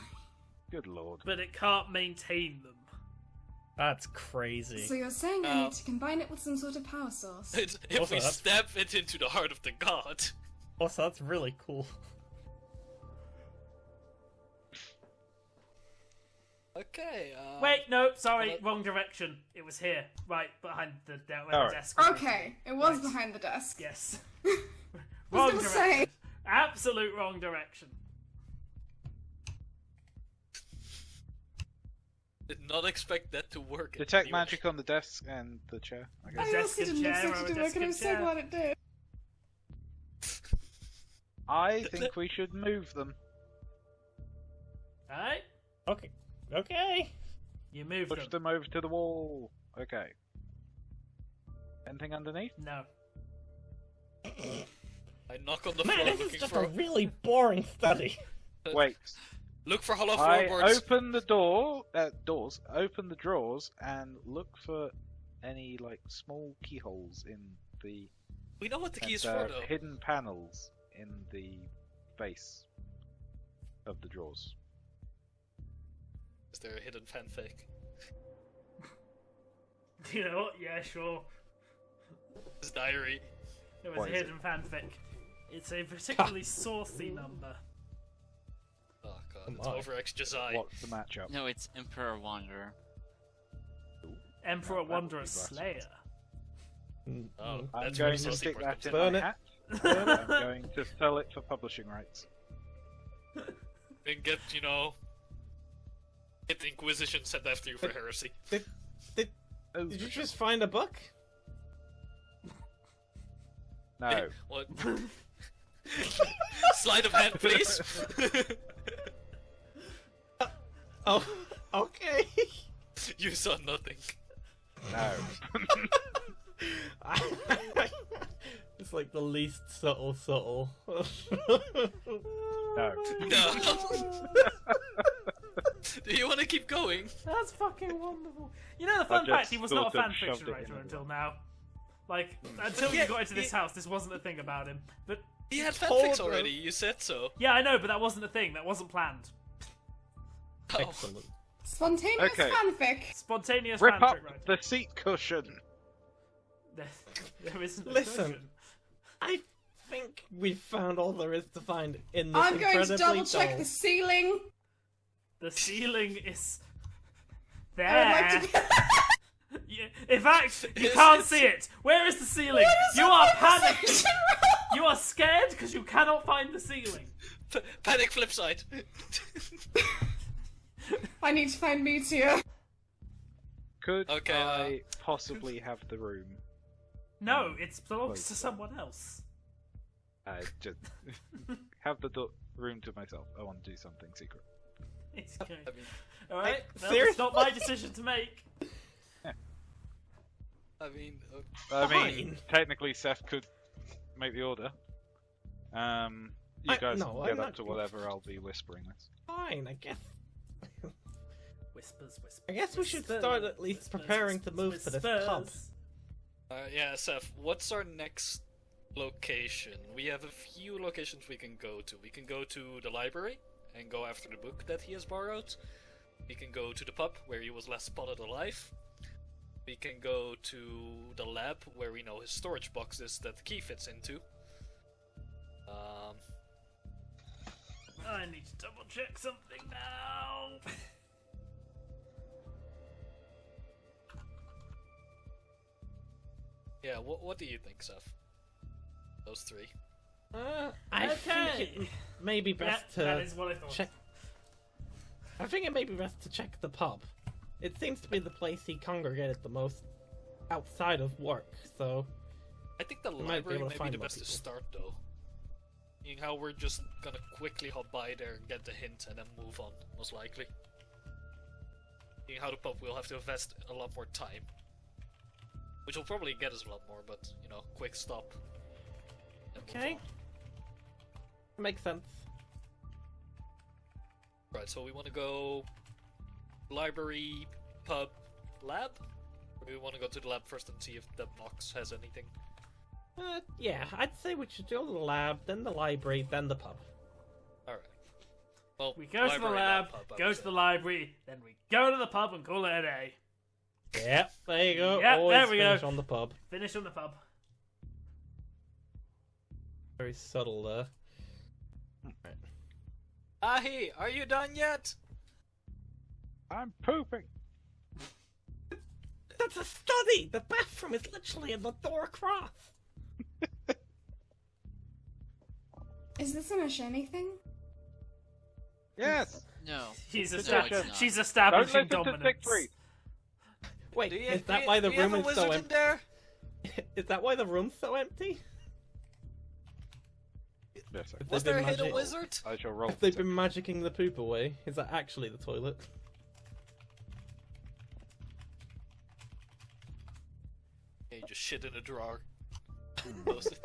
[SPEAKER 4] Good lord.
[SPEAKER 1] But it can't maintain them.
[SPEAKER 3] That's crazy.
[SPEAKER 5] So you're saying I need to combine it with some sort of power source?
[SPEAKER 2] If
[SPEAKER 3] Also,
[SPEAKER 2] we
[SPEAKER 3] that's-
[SPEAKER 2] stab it into the heart of the god.
[SPEAKER 3] Also, that's really cool.
[SPEAKER 2] Okay,
[SPEAKER 1] Wait, no, sorry,
[SPEAKER 2] well,
[SPEAKER 1] wrong direction. It was here, right behind the, where the
[SPEAKER 4] Alright.
[SPEAKER 1] desk was.
[SPEAKER 5] Okay, it was
[SPEAKER 1] Right.
[SPEAKER 5] behind the desk.
[SPEAKER 1] Yes.
[SPEAKER 5] I
[SPEAKER 1] Wrong
[SPEAKER 5] was
[SPEAKER 1] direction.
[SPEAKER 5] gonna say.
[SPEAKER 1] Absolute wrong direction.
[SPEAKER 2] did not expect that to work.
[SPEAKER 4] Detect
[SPEAKER 2] anyway.
[SPEAKER 4] magic on the desk and the chair, I guess.
[SPEAKER 5] I
[SPEAKER 1] desk
[SPEAKER 5] also
[SPEAKER 1] and
[SPEAKER 5] didn't
[SPEAKER 1] chair,
[SPEAKER 5] expect
[SPEAKER 1] or
[SPEAKER 5] it
[SPEAKER 1] a
[SPEAKER 5] to work,
[SPEAKER 1] desk
[SPEAKER 5] and I'm
[SPEAKER 1] and
[SPEAKER 5] so
[SPEAKER 1] chair.
[SPEAKER 5] glad it did.
[SPEAKER 4] I think we should move them.
[SPEAKER 1] Alright?
[SPEAKER 3] Okay. Okay.
[SPEAKER 1] You moved
[SPEAKER 4] Push
[SPEAKER 1] them.
[SPEAKER 4] them over to the wall. Okay. Anything underneath?
[SPEAKER 1] No.
[SPEAKER 2] I knock on the
[SPEAKER 3] Man,
[SPEAKER 2] floor
[SPEAKER 3] this is
[SPEAKER 2] looking
[SPEAKER 3] just
[SPEAKER 2] for.
[SPEAKER 3] a really boring study.
[SPEAKER 4] Wait.
[SPEAKER 2] Look for hollow
[SPEAKER 4] I
[SPEAKER 2] floorboards.
[SPEAKER 4] open the doors, open the drawers, and look for any, like, small keyholes in the...
[SPEAKER 2] We know what the key is
[SPEAKER 4] and,
[SPEAKER 2] for, though.
[SPEAKER 4] hidden panels in the base of the drawers.
[SPEAKER 2] Is there a hidden fanfic?
[SPEAKER 1] You know what? Yeah, sure.
[SPEAKER 2] His diary.
[SPEAKER 1] It was
[SPEAKER 4] What
[SPEAKER 1] a
[SPEAKER 4] is
[SPEAKER 1] hidden fanfic. It's a particularly saucy number.
[SPEAKER 2] Oh god,
[SPEAKER 3] Come
[SPEAKER 2] it's
[SPEAKER 3] on.
[SPEAKER 2] over X Jazai.
[SPEAKER 4] What's the matchup?
[SPEAKER 6] No, it's Emperor Wanderer.
[SPEAKER 1] Emperor
[SPEAKER 4] that would
[SPEAKER 1] Wanderer
[SPEAKER 4] be
[SPEAKER 1] Slayer.
[SPEAKER 2] Oh,
[SPEAKER 4] I'm
[SPEAKER 2] that's
[SPEAKER 4] going
[SPEAKER 2] where
[SPEAKER 4] to
[SPEAKER 2] the
[SPEAKER 4] stick
[SPEAKER 2] secret
[SPEAKER 4] that in
[SPEAKER 3] Burn
[SPEAKER 4] my
[SPEAKER 3] it.
[SPEAKER 4] hat. and I'm going to sell it for publishing rights.
[SPEAKER 2] And get, get the Inquisition sent after you for heresy.
[SPEAKER 4] Oh,
[SPEAKER 3] Did you just find a book?
[SPEAKER 4] no.
[SPEAKER 2] What? Sleight of hand, please.
[SPEAKER 3] Oh, okay.
[SPEAKER 2] You saw nothing.
[SPEAKER 4] No.
[SPEAKER 3] It's like the least subtle.
[SPEAKER 4] No.
[SPEAKER 2] No. Do you want to keep going?
[SPEAKER 1] That's fucking wonderful. You know the fun
[SPEAKER 4] just
[SPEAKER 1] fact, he was not a
[SPEAKER 4] sort of
[SPEAKER 1] fanfiction
[SPEAKER 4] shoved it
[SPEAKER 1] writer
[SPEAKER 4] in
[SPEAKER 1] until
[SPEAKER 4] the
[SPEAKER 1] now. Like, until
[SPEAKER 2] Yeah,
[SPEAKER 1] you got into this
[SPEAKER 2] yeah.
[SPEAKER 1] house, this wasn't a thing about him. But,
[SPEAKER 2] He had
[SPEAKER 3] Hold
[SPEAKER 2] fanfics
[SPEAKER 3] on.
[SPEAKER 2] already, you said so.
[SPEAKER 1] yeah, I know, but that wasn't a thing. That wasn't planned.
[SPEAKER 2] Oh.
[SPEAKER 3] Excellent.
[SPEAKER 5] Spontaneous
[SPEAKER 4] Okay.
[SPEAKER 5] fanfic.
[SPEAKER 1] Spontaneous
[SPEAKER 4] Rip
[SPEAKER 1] fanfic
[SPEAKER 4] up
[SPEAKER 1] writing.
[SPEAKER 4] the seat cushion.
[SPEAKER 1] There isn't a
[SPEAKER 3] Listen.
[SPEAKER 1] cushion.
[SPEAKER 3] I think we've found all there is to find in this
[SPEAKER 5] I'm going to
[SPEAKER 3] incredibly
[SPEAKER 5] double check
[SPEAKER 3] dull-
[SPEAKER 5] the ceiling.
[SPEAKER 1] The ceiling is
[SPEAKER 5] I
[SPEAKER 1] there.
[SPEAKER 5] would like to.
[SPEAKER 1] In fact, you can't see it. Where is the ceiling? You are panicked. You are scared because you cannot find the ceiling.
[SPEAKER 2] Panic flip side.
[SPEAKER 5] I need to find Meteor.
[SPEAKER 4] Could
[SPEAKER 2] Okay,
[SPEAKER 4] I possibly have the room?
[SPEAKER 1] No, it belongs to someone else.
[SPEAKER 4] Just have the room to myself. I want to do something secret.
[SPEAKER 1] It's good.
[SPEAKER 2] I mean,
[SPEAKER 1] Alright, well,
[SPEAKER 3] seriously?
[SPEAKER 1] it's not my decision to make.
[SPEAKER 2] I mean,
[SPEAKER 4] I mean,
[SPEAKER 3] Fine.
[SPEAKER 4] technically, Seth could make the order. You guys
[SPEAKER 3] no,
[SPEAKER 4] get
[SPEAKER 3] I'm
[SPEAKER 4] up
[SPEAKER 3] not-
[SPEAKER 4] to whatever. I'll be whispering this.
[SPEAKER 3] Fine, I guess.
[SPEAKER 1] Whispers, whispers.
[SPEAKER 3] I guess we should
[SPEAKER 1] whispers,
[SPEAKER 3] start at least
[SPEAKER 1] whispers,
[SPEAKER 3] preparing to move to this pub.
[SPEAKER 1] whispers.
[SPEAKER 2] yeah, Seth, what's our next location? We have a few locations we can go to. We can go to the library and go after the book that he has borrowed. We can go to the pub where he was last spotted alive. We can go to the lab where we know his storage box is that the key fits into.
[SPEAKER 1] I need to double check something now.
[SPEAKER 2] Yeah, what do you think, Seth? Those three.
[SPEAKER 3] I think
[SPEAKER 1] Okay.
[SPEAKER 3] it may be best
[SPEAKER 1] Yeah, that
[SPEAKER 3] to
[SPEAKER 1] is what I thought.
[SPEAKER 3] check. I think it may be best to check the pub. It seems to be the place he congregated the most outside of work, so
[SPEAKER 2] I think the
[SPEAKER 3] might be
[SPEAKER 2] library
[SPEAKER 3] able to
[SPEAKER 2] may be
[SPEAKER 3] find
[SPEAKER 2] the
[SPEAKER 3] more
[SPEAKER 2] best to
[SPEAKER 3] people.
[SPEAKER 2] start, though. You know how we're just gonna quickly hop by there and get the hint and then move on, most likely. You know how the pub will have to invest a lot more time. Which will probably get us a lot more, but, you know, quick stop. and move
[SPEAKER 3] Okay.
[SPEAKER 2] on.
[SPEAKER 3] Makes sense.
[SPEAKER 2] Right, so we want to go library, pub, lab? Or do we want to go to the lab first and see if the box has anything?
[SPEAKER 3] Yeah, I'd say we should go to the lab, then the library, then the pub.
[SPEAKER 2] Alright. Well,
[SPEAKER 1] We go to the
[SPEAKER 2] library,
[SPEAKER 1] lab,
[SPEAKER 2] pub, I
[SPEAKER 1] go
[SPEAKER 2] would
[SPEAKER 1] to
[SPEAKER 2] say.
[SPEAKER 1] the library, then we go to the pub and call it a day.
[SPEAKER 3] Yep, there you go.
[SPEAKER 1] Yep,
[SPEAKER 3] Always
[SPEAKER 1] there we go.
[SPEAKER 3] finish on the pub.
[SPEAKER 1] Finish on the pub.
[SPEAKER 3] Very subtle there.
[SPEAKER 2] Aahi, are you done yet?
[SPEAKER 4] I'm pooping.
[SPEAKER 3] That's a study! The bathroom is literally in the door across!
[SPEAKER 5] Is this an Oshen thing?
[SPEAKER 4] Yes.
[SPEAKER 6] No.
[SPEAKER 1] She's,
[SPEAKER 6] No,
[SPEAKER 1] esta-
[SPEAKER 6] it's not.
[SPEAKER 1] she's
[SPEAKER 4] Don't
[SPEAKER 1] establishing
[SPEAKER 4] listen to
[SPEAKER 1] dominance.
[SPEAKER 4] Siegfried.
[SPEAKER 3] Wait,
[SPEAKER 2] Do you-
[SPEAKER 3] is
[SPEAKER 2] do
[SPEAKER 3] that
[SPEAKER 2] you-
[SPEAKER 3] why the
[SPEAKER 2] do you have
[SPEAKER 3] room
[SPEAKER 2] a
[SPEAKER 3] is so
[SPEAKER 2] wizard in
[SPEAKER 3] empty?
[SPEAKER 2] there?
[SPEAKER 3] Is that why the room's so empty?
[SPEAKER 4] Yes,
[SPEAKER 3] If
[SPEAKER 2] Was
[SPEAKER 3] they've
[SPEAKER 2] there a
[SPEAKER 3] been
[SPEAKER 2] hidden
[SPEAKER 3] magic-
[SPEAKER 2] wizard?
[SPEAKER 4] I shall roll.
[SPEAKER 3] If they've been magicking the poop away, is that actually the toilet?
[SPEAKER 2] Yeah, you just shit in a drawer. Close it.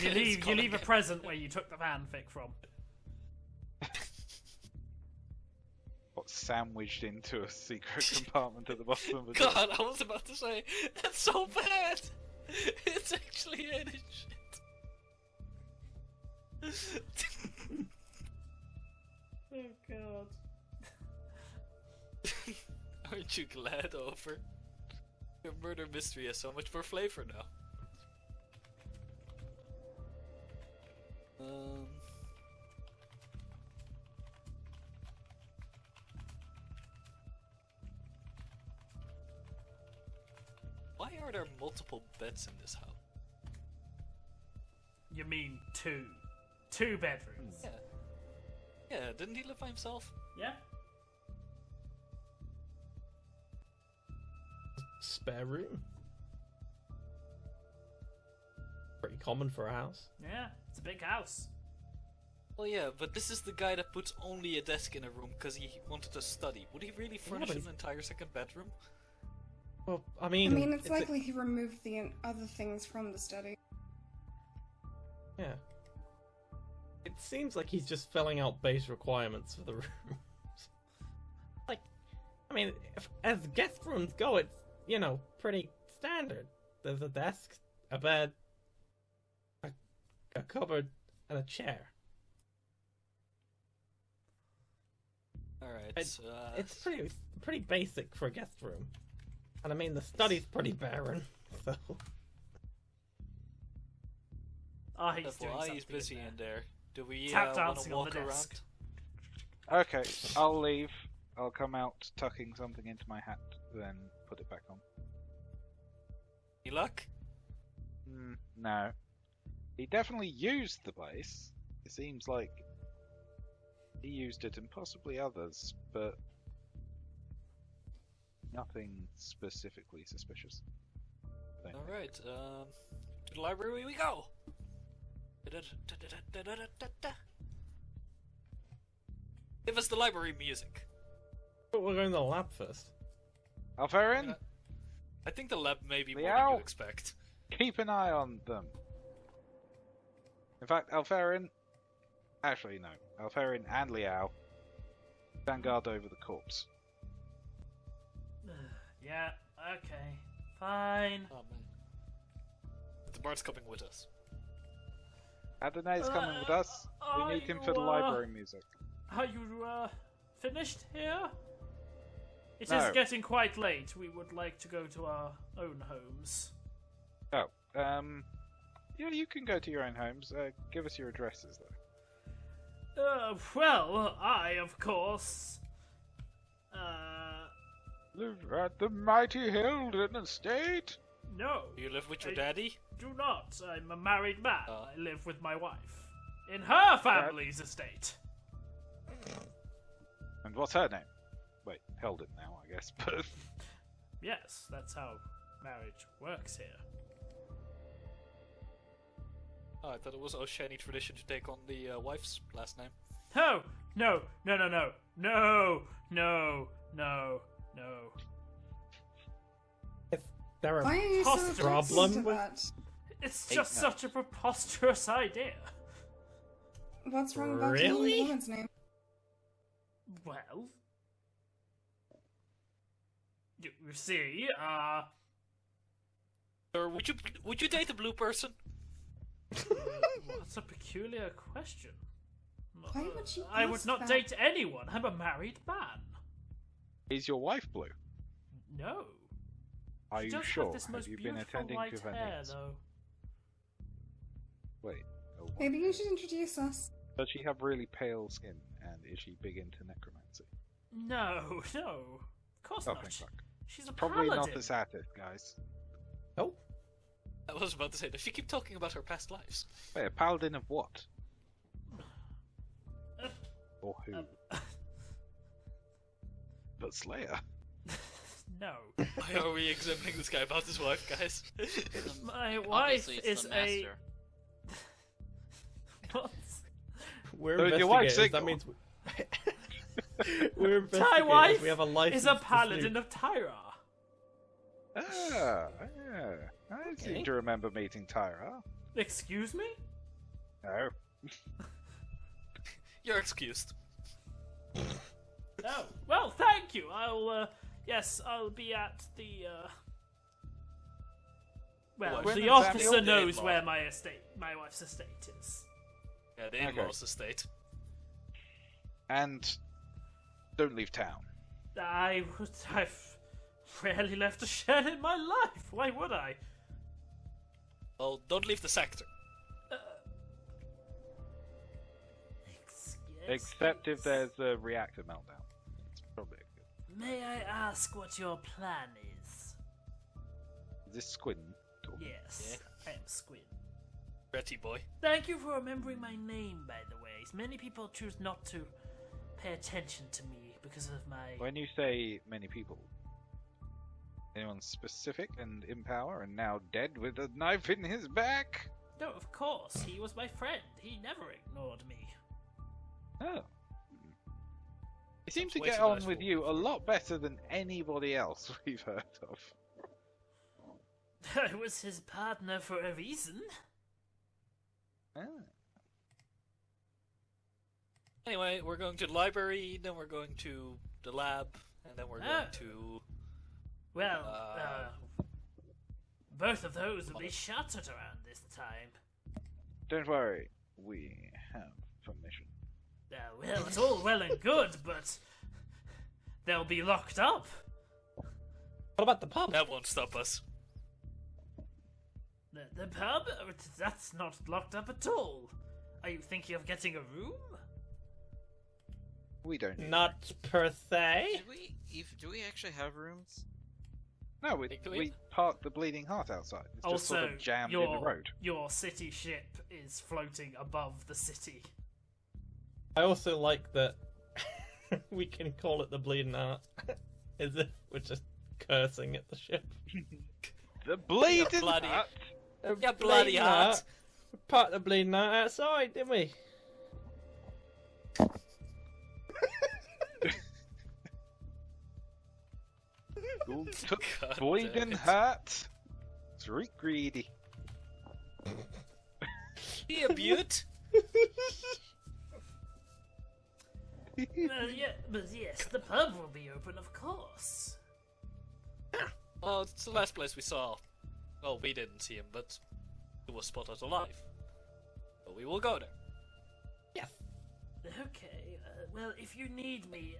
[SPEAKER 1] You
[SPEAKER 2] It's
[SPEAKER 1] leave
[SPEAKER 2] gone
[SPEAKER 1] a
[SPEAKER 2] again.
[SPEAKER 1] present where you took the fanfic from.
[SPEAKER 4] Got sandwiched into a secret compartment at the bottom of the
[SPEAKER 2] God,
[SPEAKER 4] door.
[SPEAKER 2] I was about to say, that's so bad! It's actually hidden shit.
[SPEAKER 1] Oh god.
[SPEAKER 2] Aren't you glad, Over? Your murder mystery has so much more flavor now. Why are there multiple beds in this house?
[SPEAKER 1] You mean two. Two bedrooms.
[SPEAKER 2] Yeah. Yeah, didn't he live by himself?
[SPEAKER 1] Yeah?
[SPEAKER 3] Spare room. Pretty common for a house.
[SPEAKER 1] Yeah, it's a big house.
[SPEAKER 2] Well, yeah, but this is the guy that puts only a desk in a room because he wanted to study. Would he really furnish
[SPEAKER 3] but
[SPEAKER 2] an
[SPEAKER 3] he's-
[SPEAKER 2] entire second bedroom?
[SPEAKER 3] Well, I
[SPEAKER 5] I
[SPEAKER 3] mean,
[SPEAKER 5] mean, it's likely he removed the other things from the study.
[SPEAKER 3] Yeah. It seems like he's just filling out base requirements for the rooms. Like, I mean, as guest rooms go, it's, you know, pretty standard. There's a desk, a bed, a cupboard, and a chair.
[SPEAKER 2] Alright,
[SPEAKER 3] It's pretty basic for a guest room. And I mean, the study's pretty barren, so...
[SPEAKER 1] Oh, he's doing
[SPEAKER 2] why
[SPEAKER 1] something
[SPEAKER 2] he's busy
[SPEAKER 1] in
[SPEAKER 2] in there. Do we
[SPEAKER 1] Tap
[SPEAKER 2] want to
[SPEAKER 1] dancing on
[SPEAKER 2] walk
[SPEAKER 1] the
[SPEAKER 2] around?
[SPEAKER 1] desk.
[SPEAKER 4] Okay, I'll leave. I'll come out tucking something into my hat, then put it back on.
[SPEAKER 2] Any luck?
[SPEAKER 4] No. He definitely used the place. It seems like he used it and possibly others, but nothing specifically suspicious. I don't think.
[SPEAKER 2] Alright, to the library we go! Give us the library music.
[SPEAKER 3] But we're going to the lab first.
[SPEAKER 4] Alferin,
[SPEAKER 2] I think the lab may be more
[SPEAKER 4] Leo?
[SPEAKER 2] than you expect.
[SPEAKER 4] keep an eye on them. In fact, Alferin... Actually, no. Alferin and Liao stand guard over the corpse.
[SPEAKER 1] Yeah, okay. Fine.
[SPEAKER 2] Oh man. The bard's coming with us.
[SPEAKER 4] Adonai's coming with us. We need him for the library music.
[SPEAKER 1] Are you, finished here? It
[SPEAKER 4] No.
[SPEAKER 1] is getting quite late. We would like to go to our own homes.
[SPEAKER 4] Oh, yeah, you can go to your own homes. Give us your addresses, though.
[SPEAKER 1] Well, I, of course,
[SPEAKER 4] Live at the mighty Hilden estate.
[SPEAKER 1] no.
[SPEAKER 2] Do you live with your
[SPEAKER 1] I-
[SPEAKER 2] daddy?
[SPEAKER 1] Do not. I'm a married man.
[SPEAKER 2] Oh.
[SPEAKER 1] I live with my wife. In her family's estate.
[SPEAKER 4] And what's her name? Wait, Hilden now, I guess. But
[SPEAKER 1] Yes, that's how marriage works here.
[SPEAKER 2] Oh, I thought it was Osheni tradition to take on the wife's last name.
[SPEAKER 1] No, no, no, no, no, no, no, no, no.
[SPEAKER 3] If there are
[SPEAKER 5] Why are you so
[SPEAKER 1] Imposter.
[SPEAKER 3] Problem
[SPEAKER 5] resistant to
[SPEAKER 3] with-
[SPEAKER 5] that?
[SPEAKER 1] It's
[SPEAKER 4] Eight
[SPEAKER 1] just such a preposterous idea.
[SPEAKER 5] What's wrong about
[SPEAKER 3] Really?
[SPEAKER 5] taking the woman's name?
[SPEAKER 1] Well, you see,
[SPEAKER 2] Or would you date a blue person?
[SPEAKER 1] what's a peculiar question?
[SPEAKER 5] Why would you
[SPEAKER 1] I would
[SPEAKER 5] ask
[SPEAKER 1] not
[SPEAKER 5] that?
[SPEAKER 1] date anyone. I'm a married man.
[SPEAKER 4] is your wife blue?
[SPEAKER 1] No.
[SPEAKER 4] Are
[SPEAKER 1] She
[SPEAKER 4] you
[SPEAKER 1] does
[SPEAKER 4] sure?
[SPEAKER 1] have this
[SPEAKER 4] Have
[SPEAKER 1] most
[SPEAKER 4] you been
[SPEAKER 1] beautiful
[SPEAKER 4] attending
[SPEAKER 1] white
[SPEAKER 4] to her
[SPEAKER 1] hair,
[SPEAKER 4] needs?
[SPEAKER 1] though.
[SPEAKER 4] Wait. Oh, what?
[SPEAKER 5] Maybe you should introduce us.
[SPEAKER 4] Does she have really pale skin? And is she big into necromancy?
[SPEAKER 1] No, no. Of course
[SPEAKER 4] Oh,
[SPEAKER 1] not.
[SPEAKER 4] thank fuck.
[SPEAKER 1] She's a
[SPEAKER 4] Probably
[SPEAKER 1] paladin.
[SPEAKER 4] not a satyr, guys.
[SPEAKER 3] Oh,
[SPEAKER 2] I was about to say, does she keep talking about her past lives?
[SPEAKER 4] Wait, a paladin of what?
[SPEAKER 1] Uh,
[SPEAKER 4] Or who? But Slayer.
[SPEAKER 1] No.
[SPEAKER 2] Why are we examining this guy about his wife, guys?
[SPEAKER 1] My wife
[SPEAKER 6] Obviously, it's
[SPEAKER 1] is
[SPEAKER 6] the
[SPEAKER 1] a.
[SPEAKER 6] master.
[SPEAKER 1] What?
[SPEAKER 3] we're
[SPEAKER 4] So your wife's
[SPEAKER 3] investigators. That means we're investigators.
[SPEAKER 1] My wife
[SPEAKER 3] we have a license
[SPEAKER 1] is a
[SPEAKER 3] to
[SPEAKER 1] paladin
[SPEAKER 3] snoop.
[SPEAKER 1] of Tyra.
[SPEAKER 4] Ah, yeah. I
[SPEAKER 3] Okay.
[SPEAKER 4] seem to remember meeting Tyra.
[SPEAKER 1] Excuse me?
[SPEAKER 4] No.
[SPEAKER 2] You're excused.
[SPEAKER 1] Oh, well, thank you. Yes, I'll be at the, Well,
[SPEAKER 2] Well,
[SPEAKER 1] the
[SPEAKER 4] Samuel
[SPEAKER 1] officer
[SPEAKER 2] did
[SPEAKER 1] knows
[SPEAKER 2] lie.
[SPEAKER 1] where my wife's estate is.
[SPEAKER 2] Yeah, the in-laws estate.
[SPEAKER 4] And don't leave town.
[SPEAKER 1] I've rarely left a shed in my life. Why would I?
[SPEAKER 2] Well, don't leave the sector.
[SPEAKER 4] Except if there's a reactor meltdown. It's probably good.
[SPEAKER 1] May I ask what your plan is?
[SPEAKER 4] Is this Squid talking?
[SPEAKER 1] Yes, I am Squid.
[SPEAKER 2] Retty boy.
[SPEAKER 1] Thank you for remembering my name, by the way. Many people choose not to pay attention to me because of my...
[SPEAKER 4] When you say many people, anyone specific and in power and now dead with a knife in his back?
[SPEAKER 1] No, of course. He was my friend. He never ignored me.
[SPEAKER 4] Oh. He seems to
[SPEAKER 2] way
[SPEAKER 4] get
[SPEAKER 2] too
[SPEAKER 4] on
[SPEAKER 2] nice
[SPEAKER 4] with
[SPEAKER 2] for
[SPEAKER 4] you a lot better than anybody else we've heard of.
[SPEAKER 1] I was his partner for a reason.
[SPEAKER 4] Ah.
[SPEAKER 2] Anyway, we're going to the library, then we're going to the lab, and then we're going to...
[SPEAKER 1] Well,
[SPEAKER 2] Uh,
[SPEAKER 1] both of those will be shut at around this time.
[SPEAKER 4] Don't worry, we have permission.
[SPEAKER 1] Well, it's all well and good, but they'll be locked up.
[SPEAKER 3] What about the pub?
[SPEAKER 2] That won't stop us.
[SPEAKER 1] The pub? That's not locked up at all. Are you thinking of getting a room?
[SPEAKER 4] We don't need
[SPEAKER 3] Not per se.
[SPEAKER 6] Do we actually have rooms?
[SPEAKER 4] No, we parked the Bleeding Heart outside. It's just sort
[SPEAKER 1] Also,
[SPEAKER 4] of jammed in the road.
[SPEAKER 1] your city ship is floating above the city.
[SPEAKER 3] I also like that we can call it the Bleeding Heart, as if we're just cursing at the ship.
[SPEAKER 4] The Bleeding
[SPEAKER 2] bloody-
[SPEAKER 4] Heart!
[SPEAKER 2] Yeah, bloody heart.
[SPEAKER 3] We parked the Bleeding Heart outside, didn't we?
[SPEAKER 4] Who took
[SPEAKER 2] God
[SPEAKER 4] Bleeding
[SPEAKER 2] damn it.
[SPEAKER 4] Heart? Sweet greedy.
[SPEAKER 2] Be a beaut.
[SPEAKER 1] But yes, the pub will be open, of course.
[SPEAKER 2] Well, it's the last place we saw. Well, we didn't see him, but he was spotted alive. But we will go there.
[SPEAKER 1] Okay, well, if you need me,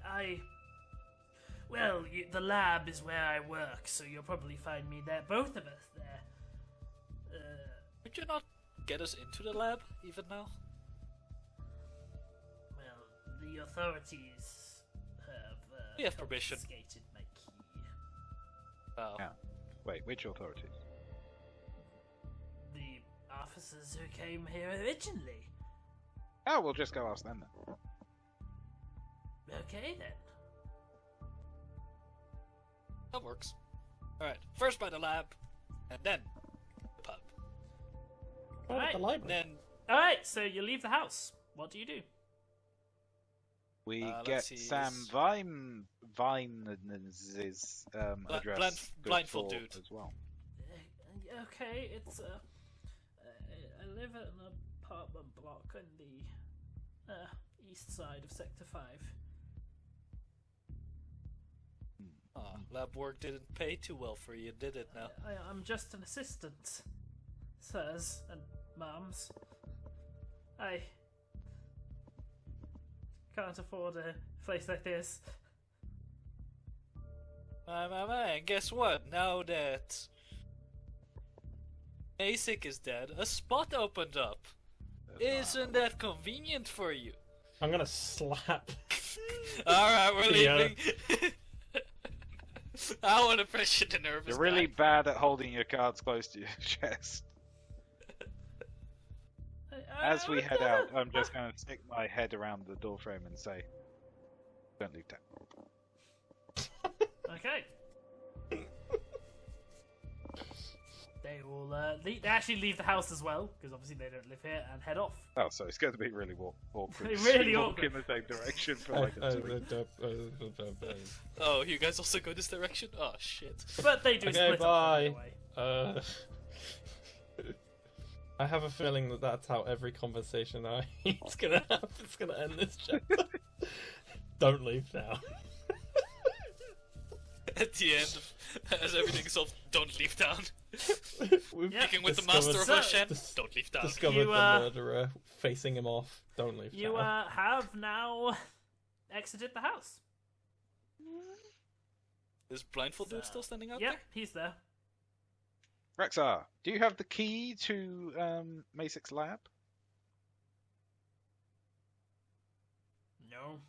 [SPEAKER 1] Well, the lab is where I work, so you'll probably find me there. Both of us there.
[SPEAKER 2] Could you not get us into the lab, even now?
[SPEAKER 1] Well, the authorities have,
[SPEAKER 2] We have permission.
[SPEAKER 1] confiscated my key.
[SPEAKER 2] Oh.
[SPEAKER 4] Yeah. Wait, which authorities?
[SPEAKER 1] The officers who came here originally.
[SPEAKER 4] Oh, we'll just go ask them then.
[SPEAKER 1] Okay, then.
[SPEAKER 2] That works. Alright, first by the lab, and then the pub.
[SPEAKER 3] What about the
[SPEAKER 2] And
[SPEAKER 3] library?
[SPEAKER 2] then
[SPEAKER 1] Alright, so you leave the house. What do you do?
[SPEAKER 4] We
[SPEAKER 2] let's
[SPEAKER 4] get
[SPEAKER 2] see,
[SPEAKER 4] Sam Vine's address
[SPEAKER 2] blindfold
[SPEAKER 4] before
[SPEAKER 2] dude.
[SPEAKER 4] as well.
[SPEAKER 1] Okay, it's I live at an apartment block on the east side of Sector 5.
[SPEAKER 2] Lab work didn't pay too well for you, did it now?
[SPEAKER 1] I'm just an assistant, sirs and ma'ams. I can't afford a place like this.
[SPEAKER 2] My, guess what? Now that Basic is dead, a spot opened up. Isn't that convenient for you?
[SPEAKER 3] I'm gonna slap.
[SPEAKER 2] Alright, we're
[SPEAKER 3] Yeah.
[SPEAKER 2] leaving. I want to pressure the nervous
[SPEAKER 4] You're really
[SPEAKER 2] guy.
[SPEAKER 4] bad at holding your cards close to your chest. As we head out, I'm just going to stick my head around the doorframe and say, "Don't leave town."
[SPEAKER 1] Okay. They will. They actually leave the house as well because obviously they don't live here and head off.
[SPEAKER 4] Oh, so it's going to be really awkward.
[SPEAKER 1] Really
[SPEAKER 4] to walk
[SPEAKER 1] awkward.
[SPEAKER 4] in the same direction for like a swing.
[SPEAKER 2] Oh, you guys also go this direction? Oh, shit.
[SPEAKER 1] But they do
[SPEAKER 3] Okay,
[SPEAKER 1] split
[SPEAKER 3] bye.
[SPEAKER 1] up anyway.
[SPEAKER 3] I have a feeling that that's how every conversation it's gonna have. It's gonna end this chapter. Don't leave now.
[SPEAKER 2] At the end, as everything is solved, don't leave town.
[SPEAKER 3] We've
[SPEAKER 1] Yeah.
[SPEAKER 2] Speaking with the
[SPEAKER 3] discovered-
[SPEAKER 2] master of
[SPEAKER 1] So-
[SPEAKER 2] Oshen, don't leave town.
[SPEAKER 3] discovered
[SPEAKER 1] You,
[SPEAKER 3] the murderer, facing him off. Don't leave
[SPEAKER 1] You
[SPEAKER 3] town.
[SPEAKER 1] have now exited the house.
[SPEAKER 2] Is blindfold dude still standing out
[SPEAKER 1] Yep,
[SPEAKER 2] there?
[SPEAKER 1] he's there.
[SPEAKER 4] Rexar, do you have the key to Masic's lab?
[SPEAKER 1] No,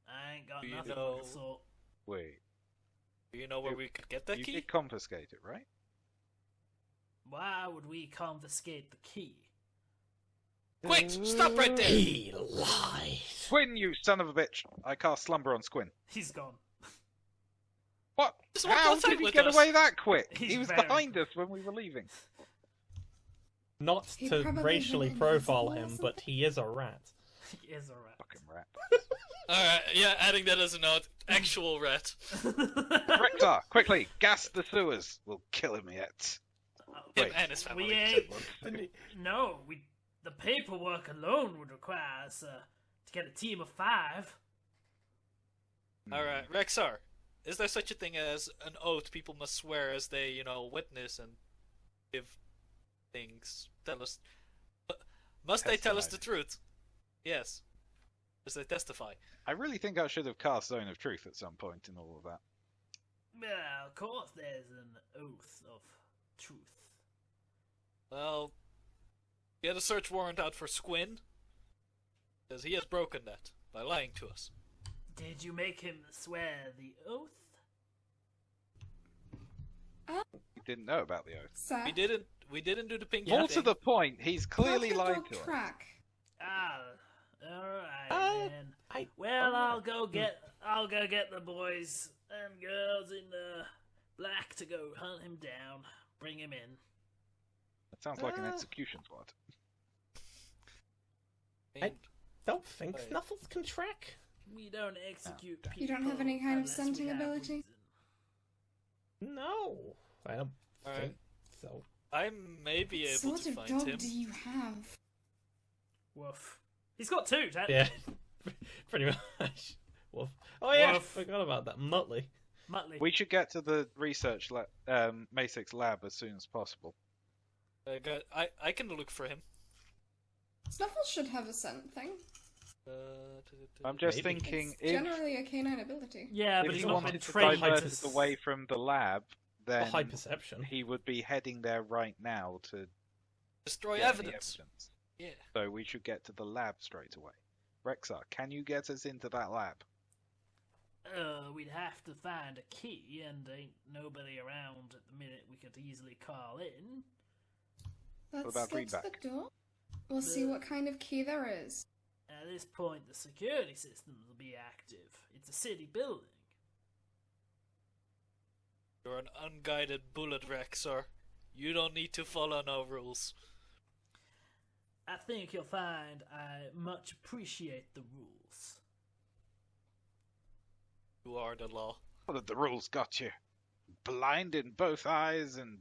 [SPEAKER 1] I ain't got
[SPEAKER 2] Do you
[SPEAKER 1] nothing
[SPEAKER 2] know-
[SPEAKER 1] of the sort.
[SPEAKER 4] Wait,
[SPEAKER 2] Do you know where we could get that
[SPEAKER 4] you
[SPEAKER 2] key?
[SPEAKER 4] did confiscate it, right?
[SPEAKER 1] Why would we confiscate the key?
[SPEAKER 2] Quick, stop right there!
[SPEAKER 3] He lied.
[SPEAKER 4] Squin, you son of a bitch! I cast Slumber on Squin.
[SPEAKER 1] He's gone.
[SPEAKER 4] What?
[SPEAKER 2] Just walk
[SPEAKER 4] How
[SPEAKER 2] outside
[SPEAKER 4] did he
[SPEAKER 2] with
[SPEAKER 4] get
[SPEAKER 2] us.
[SPEAKER 4] away that quick?
[SPEAKER 1] He's
[SPEAKER 4] He was
[SPEAKER 1] very-
[SPEAKER 4] behind us when we were leaving.
[SPEAKER 3] Not
[SPEAKER 5] He
[SPEAKER 3] to
[SPEAKER 5] probably
[SPEAKER 3] racially
[SPEAKER 5] went
[SPEAKER 3] profile
[SPEAKER 5] invisible or
[SPEAKER 3] him, but he is a rat.
[SPEAKER 1] He is a rat.
[SPEAKER 4] Fucking rat.
[SPEAKER 2] Alright, yeah, adding that as a note. Actual rat.
[SPEAKER 4] Rexar, quickly, gas the sewers. We'll kill him yet.
[SPEAKER 2] Him
[SPEAKER 4] Wait.
[SPEAKER 2] and his family.
[SPEAKER 1] We ain't. No, the paperwork alone would require us to get a team of 5.
[SPEAKER 2] Alright, Rexar. Is there such a thing as an oath people must swear as they, witness and give things? Tell us. Must they tell us the
[SPEAKER 4] Testimony.
[SPEAKER 2] truth? Yes. As they testify.
[SPEAKER 4] I really think I should have cast Zone of Truth at some point in all of that.
[SPEAKER 1] Well, of course, there's an oath of truth.
[SPEAKER 2] Well, get a search warrant out for Squin. Because he has broken that by lying to us.
[SPEAKER 1] Did you make him swear the oath?
[SPEAKER 4] You didn't know about the oath.
[SPEAKER 5] Sir,
[SPEAKER 2] We didn't do the pink
[SPEAKER 4] More
[SPEAKER 2] thing.
[SPEAKER 4] to the point, he's clearly
[SPEAKER 5] how's the
[SPEAKER 4] lied
[SPEAKER 5] dog
[SPEAKER 4] to us.
[SPEAKER 5] track?
[SPEAKER 1] Alright then. Well, I'll go get the boys and girls in black to go hunt him down. Bring him in.
[SPEAKER 4] That sounds like an execution plot.
[SPEAKER 3] I don't think Snuffles can track.
[SPEAKER 1] We don't execute people.
[SPEAKER 5] You don't have any kind of
[SPEAKER 1] unless we
[SPEAKER 5] scenting
[SPEAKER 1] have
[SPEAKER 5] ability?
[SPEAKER 1] reason.
[SPEAKER 3] No, I don't
[SPEAKER 2] Alright.
[SPEAKER 3] think so.
[SPEAKER 2] I may be
[SPEAKER 5] What
[SPEAKER 2] able
[SPEAKER 5] sort
[SPEAKER 2] to
[SPEAKER 5] of
[SPEAKER 2] find
[SPEAKER 5] dog
[SPEAKER 2] him.
[SPEAKER 5] do you have?
[SPEAKER 1] Woof. He's got two, technically.
[SPEAKER 3] Yeah, pretty much. Woof. Oh yeah,
[SPEAKER 1] Woof.
[SPEAKER 3] forgot about that. Muttley.
[SPEAKER 1] Muttley.
[SPEAKER 4] We should get to the research Masic's lab as soon as possible.
[SPEAKER 2] I can look for him.
[SPEAKER 5] Snuffles should have a scent thing.
[SPEAKER 4] I'm just
[SPEAKER 3] Maybe.
[SPEAKER 4] thinking,
[SPEAKER 5] It's
[SPEAKER 4] if
[SPEAKER 5] generally a canine ability.
[SPEAKER 1] Yeah, but
[SPEAKER 4] if
[SPEAKER 1] he's
[SPEAKER 4] he
[SPEAKER 1] not been
[SPEAKER 4] wanted to
[SPEAKER 1] trained
[SPEAKER 4] divert
[SPEAKER 1] to...
[SPEAKER 4] us away from the lab,
[SPEAKER 3] A
[SPEAKER 4] then
[SPEAKER 3] high perception.
[SPEAKER 4] he would be heading there right now to
[SPEAKER 2] Destroy
[SPEAKER 4] get the
[SPEAKER 2] evidence. Yeah.
[SPEAKER 4] So we should get to the lab straight away. Rexar, can you get us into that lab?
[SPEAKER 1] We'd have to find a key, and ain't nobody around at the minute we could easily call in.
[SPEAKER 5] Let's
[SPEAKER 4] about
[SPEAKER 5] get to
[SPEAKER 4] feedback?
[SPEAKER 5] the door. We'll see what kind of key there is.
[SPEAKER 1] At this point, the security systems will be active. It's a city building.
[SPEAKER 2] You're an unguided bullet, Rexar. You don't need to follow no rules.
[SPEAKER 1] I think you'll find I much appreciate the rules.
[SPEAKER 2] You are the law.
[SPEAKER 4] What have the rules got you? Blind in both eyes and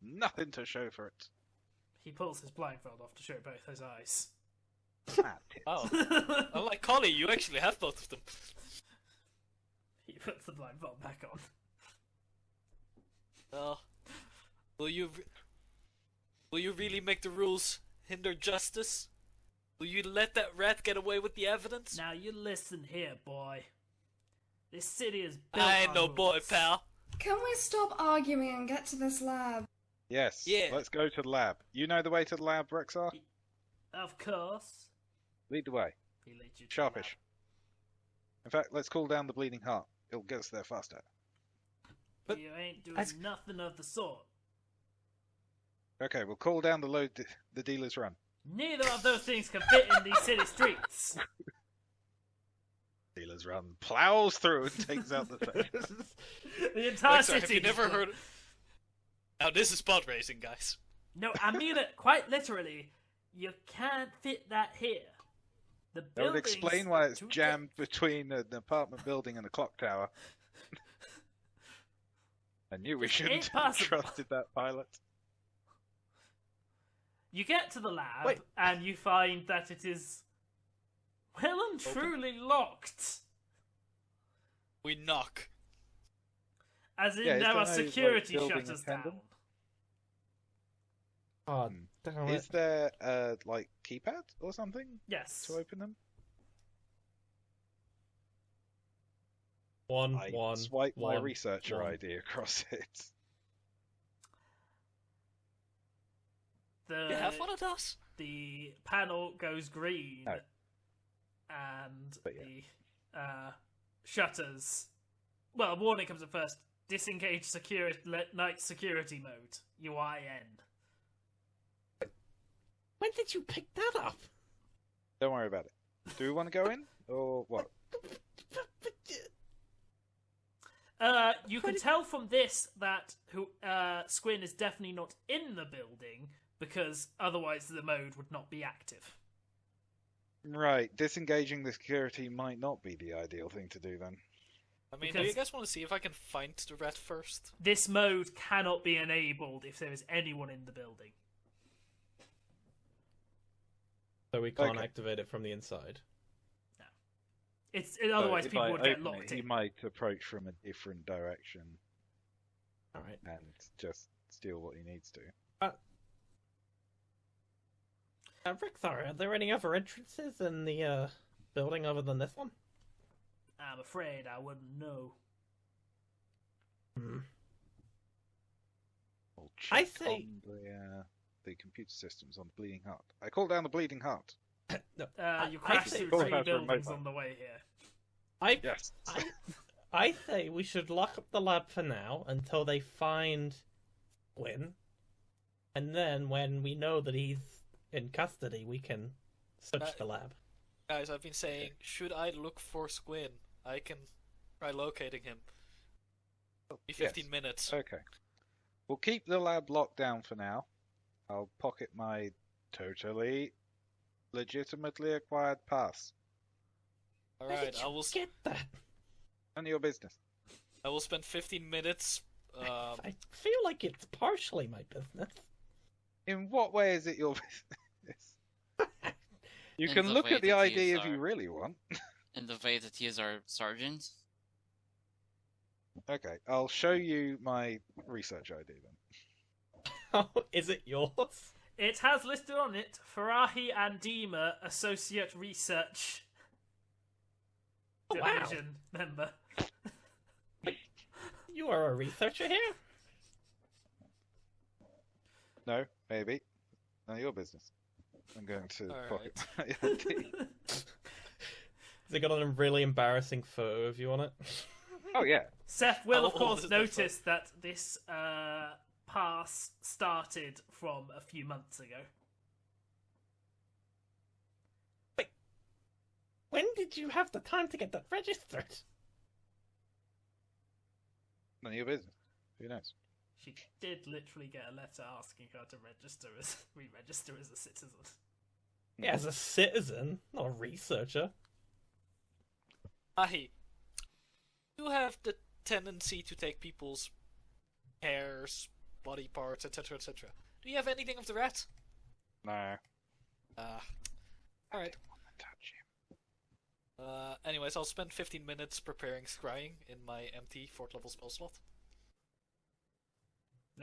[SPEAKER 4] nothing to show for it.
[SPEAKER 1] He pulls his blindfold off to show both his eyes.
[SPEAKER 4] Ah, tits.
[SPEAKER 2] Oh, unlike Collie, you actually have both of them.
[SPEAKER 1] He puts the blindfold back on.
[SPEAKER 2] Will you really make the rules hinder justice? Will you let that rat get away with the evidence?
[SPEAKER 1] Now you listen here, boy. This city is built
[SPEAKER 2] I ain't
[SPEAKER 1] on
[SPEAKER 2] no boy,
[SPEAKER 1] rules.
[SPEAKER 2] pal.
[SPEAKER 5] Can we stop arguing and get to this lab?
[SPEAKER 4] Yes,
[SPEAKER 2] Yeah.
[SPEAKER 4] let's go to the lab. You know the way to the lab, Rexar?
[SPEAKER 1] Of course.
[SPEAKER 4] Lead the way.
[SPEAKER 1] He leads you to
[SPEAKER 4] Sharpish. In fact, let's call down the Bleeding Heart. It'll get us there faster.
[SPEAKER 3] But
[SPEAKER 1] you ain't doing
[SPEAKER 3] as-
[SPEAKER 1] nothing of the sort.
[SPEAKER 4] Okay, we'll call down the dealer's run.
[SPEAKER 1] Neither of those things can fit in these city streets.
[SPEAKER 4] Dealer's run plows through and takes out the thing.
[SPEAKER 1] The entire
[SPEAKER 2] Rexar,
[SPEAKER 1] city.
[SPEAKER 2] have you never heard? Now this is pod racing, guys.
[SPEAKER 1] No, I mean it quite literally. You can't fit that here. The
[SPEAKER 4] That would
[SPEAKER 1] building's
[SPEAKER 4] explain why it's
[SPEAKER 1] too
[SPEAKER 4] jammed between an apartment building and a clock tower. I knew we shouldn't
[SPEAKER 1] ain't
[SPEAKER 4] have
[SPEAKER 1] possible.
[SPEAKER 4] trusted that pilot.
[SPEAKER 1] You get to the lab
[SPEAKER 3] Wait.
[SPEAKER 1] and you find that it is well and truly locked.
[SPEAKER 2] We knock.
[SPEAKER 1] As in
[SPEAKER 4] Yeah, is
[SPEAKER 1] there
[SPEAKER 4] there
[SPEAKER 1] are
[SPEAKER 4] no,
[SPEAKER 1] security
[SPEAKER 4] building
[SPEAKER 1] shutters
[SPEAKER 4] attendant?
[SPEAKER 1] down.
[SPEAKER 3] Oh, damn
[SPEAKER 4] Is
[SPEAKER 3] it.
[SPEAKER 4] there keypad or something
[SPEAKER 1] Yes.
[SPEAKER 4] to open them? I swipe my
[SPEAKER 3] one,
[SPEAKER 4] researcher
[SPEAKER 3] one.
[SPEAKER 4] ID across it.
[SPEAKER 1] The,
[SPEAKER 2] You have one of those?
[SPEAKER 1] the panel goes green
[SPEAKER 4] No.
[SPEAKER 1] and
[SPEAKER 4] But yeah.
[SPEAKER 1] the shutters. Well, a warning comes at first. Disengage night security mode. UIN.
[SPEAKER 3] When did you pick that up?
[SPEAKER 4] Don't worry about it. Do we want to go in or what?
[SPEAKER 1] You can tell from this that Squin is definitely not in the building because otherwise the mode would not be active.
[SPEAKER 4] Right, disengaging the security might not be the ideal thing to do then.
[SPEAKER 2] I mean, do
[SPEAKER 1] Because-
[SPEAKER 2] you guys want to see if I can find the rat first?
[SPEAKER 1] This mode cannot be enabled if there is anyone in the building.
[SPEAKER 3] So we can't
[SPEAKER 4] Okay.
[SPEAKER 3] activate it from the inside.
[SPEAKER 1] Otherwise
[SPEAKER 4] So if
[SPEAKER 1] people
[SPEAKER 4] I
[SPEAKER 1] would get
[SPEAKER 4] open
[SPEAKER 1] locked
[SPEAKER 4] He
[SPEAKER 1] in.
[SPEAKER 4] might approach from a different direction
[SPEAKER 3] Alright.
[SPEAKER 4] and just steal what he needs to.
[SPEAKER 3] Rexar, are there any other entrances in the building other than this one?
[SPEAKER 1] I'm afraid I wouldn't know.
[SPEAKER 3] Hmm.
[SPEAKER 4] I'll
[SPEAKER 3] I
[SPEAKER 4] check
[SPEAKER 3] say-
[SPEAKER 4] on the computer systems on the Bleeding Heart. I call down the Bleeding Heart.
[SPEAKER 3] No,
[SPEAKER 1] You
[SPEAKER 3] I
[SPEAKER 1] crashed
[SPEAKER 3] say-
[SPEAKER 1] through
[SPEAKER 4] Both
[SPEAKER 1] 3
[SPEAKER 4] have remote
[SPEAKER 1] buildings
[SPEAKER 4] one.
[SPEAKER 1] on the way here.
[SPEAKER 3] I,
[SPEAKER 4] Yes.
[SPEAKER 3] I say we should lock up the lab for now until they find Gwyn. And then when we know that he's in custody, we can search the lab.
[SPEAKER 2] Guys, I've been saying, should I look for Squin? I can try locating him. Be 15 minutes.
[SPEAKER 4] Okay. We'll keep the lab locked down for now. I'll pocket my totally legitimately acquired pass.
[SPEAKER 2] Alright, I will
[SPEAKER 3] Get that.
[SPEAKER 4] None of your business.
[SPEAKER 2] I will spend 15 minutes.
[SPEAKER 3] I feel like it's partially my business.
[SPEAKER 4] In what way is it your business? You
[SPEAKER 6] In
[SPEAKER 4] can
[SPEAKER 6] the
[SPEAKER 4] look
[SPEAKER 6] way
[SPEAKER 4] at the
[SPEAKER 6] that he
[SPEAKER 4] ID
[SPEAKER 6] is
[SPEAKER 4] if you
[SPEAKER 6] our-
[SPEAKER 4] really want.
[SPEAKER 6] In the way that he is our sergeant.
[SPEAKER 4] Okay, I'll show you my research ID then.
[SPEAKER 3] Oh, is it yours?
[SPEAKER 1] It has listed on it Aahi and Dima, Associate Research
[SPEAKER 3] Oh, wow.
[SPEAKER 1] Division member.
[SPEAKER 3] You are a researcher here?
[SPEAKER 4] No, maybe. None of your business. I'm going to
[SPEAKER 2] All
[SPEAKER 4] pocket my ID.
[SPEAKER 3] Has it got a really embarrassing photo of you on it?
[SPEAKER 4] Oh yeah.
[SPEAKER 1] Seth will,
[SPEAKER 2] How
[SPEAKER 1] of
[SPEAKER 2] old
[SPEAKER 1] course,
[SPEAKER 2] is that
[SPEAKER 1] notice that this pass started from a few months ago.
[SPEAKER 3] When did you have the time to get that registered?
[SPEAKER 4] None of your business. Who knows?
[SPEAKER 1] She did literally get a letter asking her to re-register as a citizen.
[SPEAKER 3] Yeah, as a citizen, not a researcher.
[SPEAKER 2] Aahi, you have the tendency to take people's hairs, body parts, etc., etc. Do you have anything of the rat?
[SPEAKER 4] No.
[SPEAKER 2] Alright.
[SPEAKER 4] Touch him.
[SPEAKER 2] Anyways, I'll spend 15 minutes preparing scrying in my empty 4th level spell slot.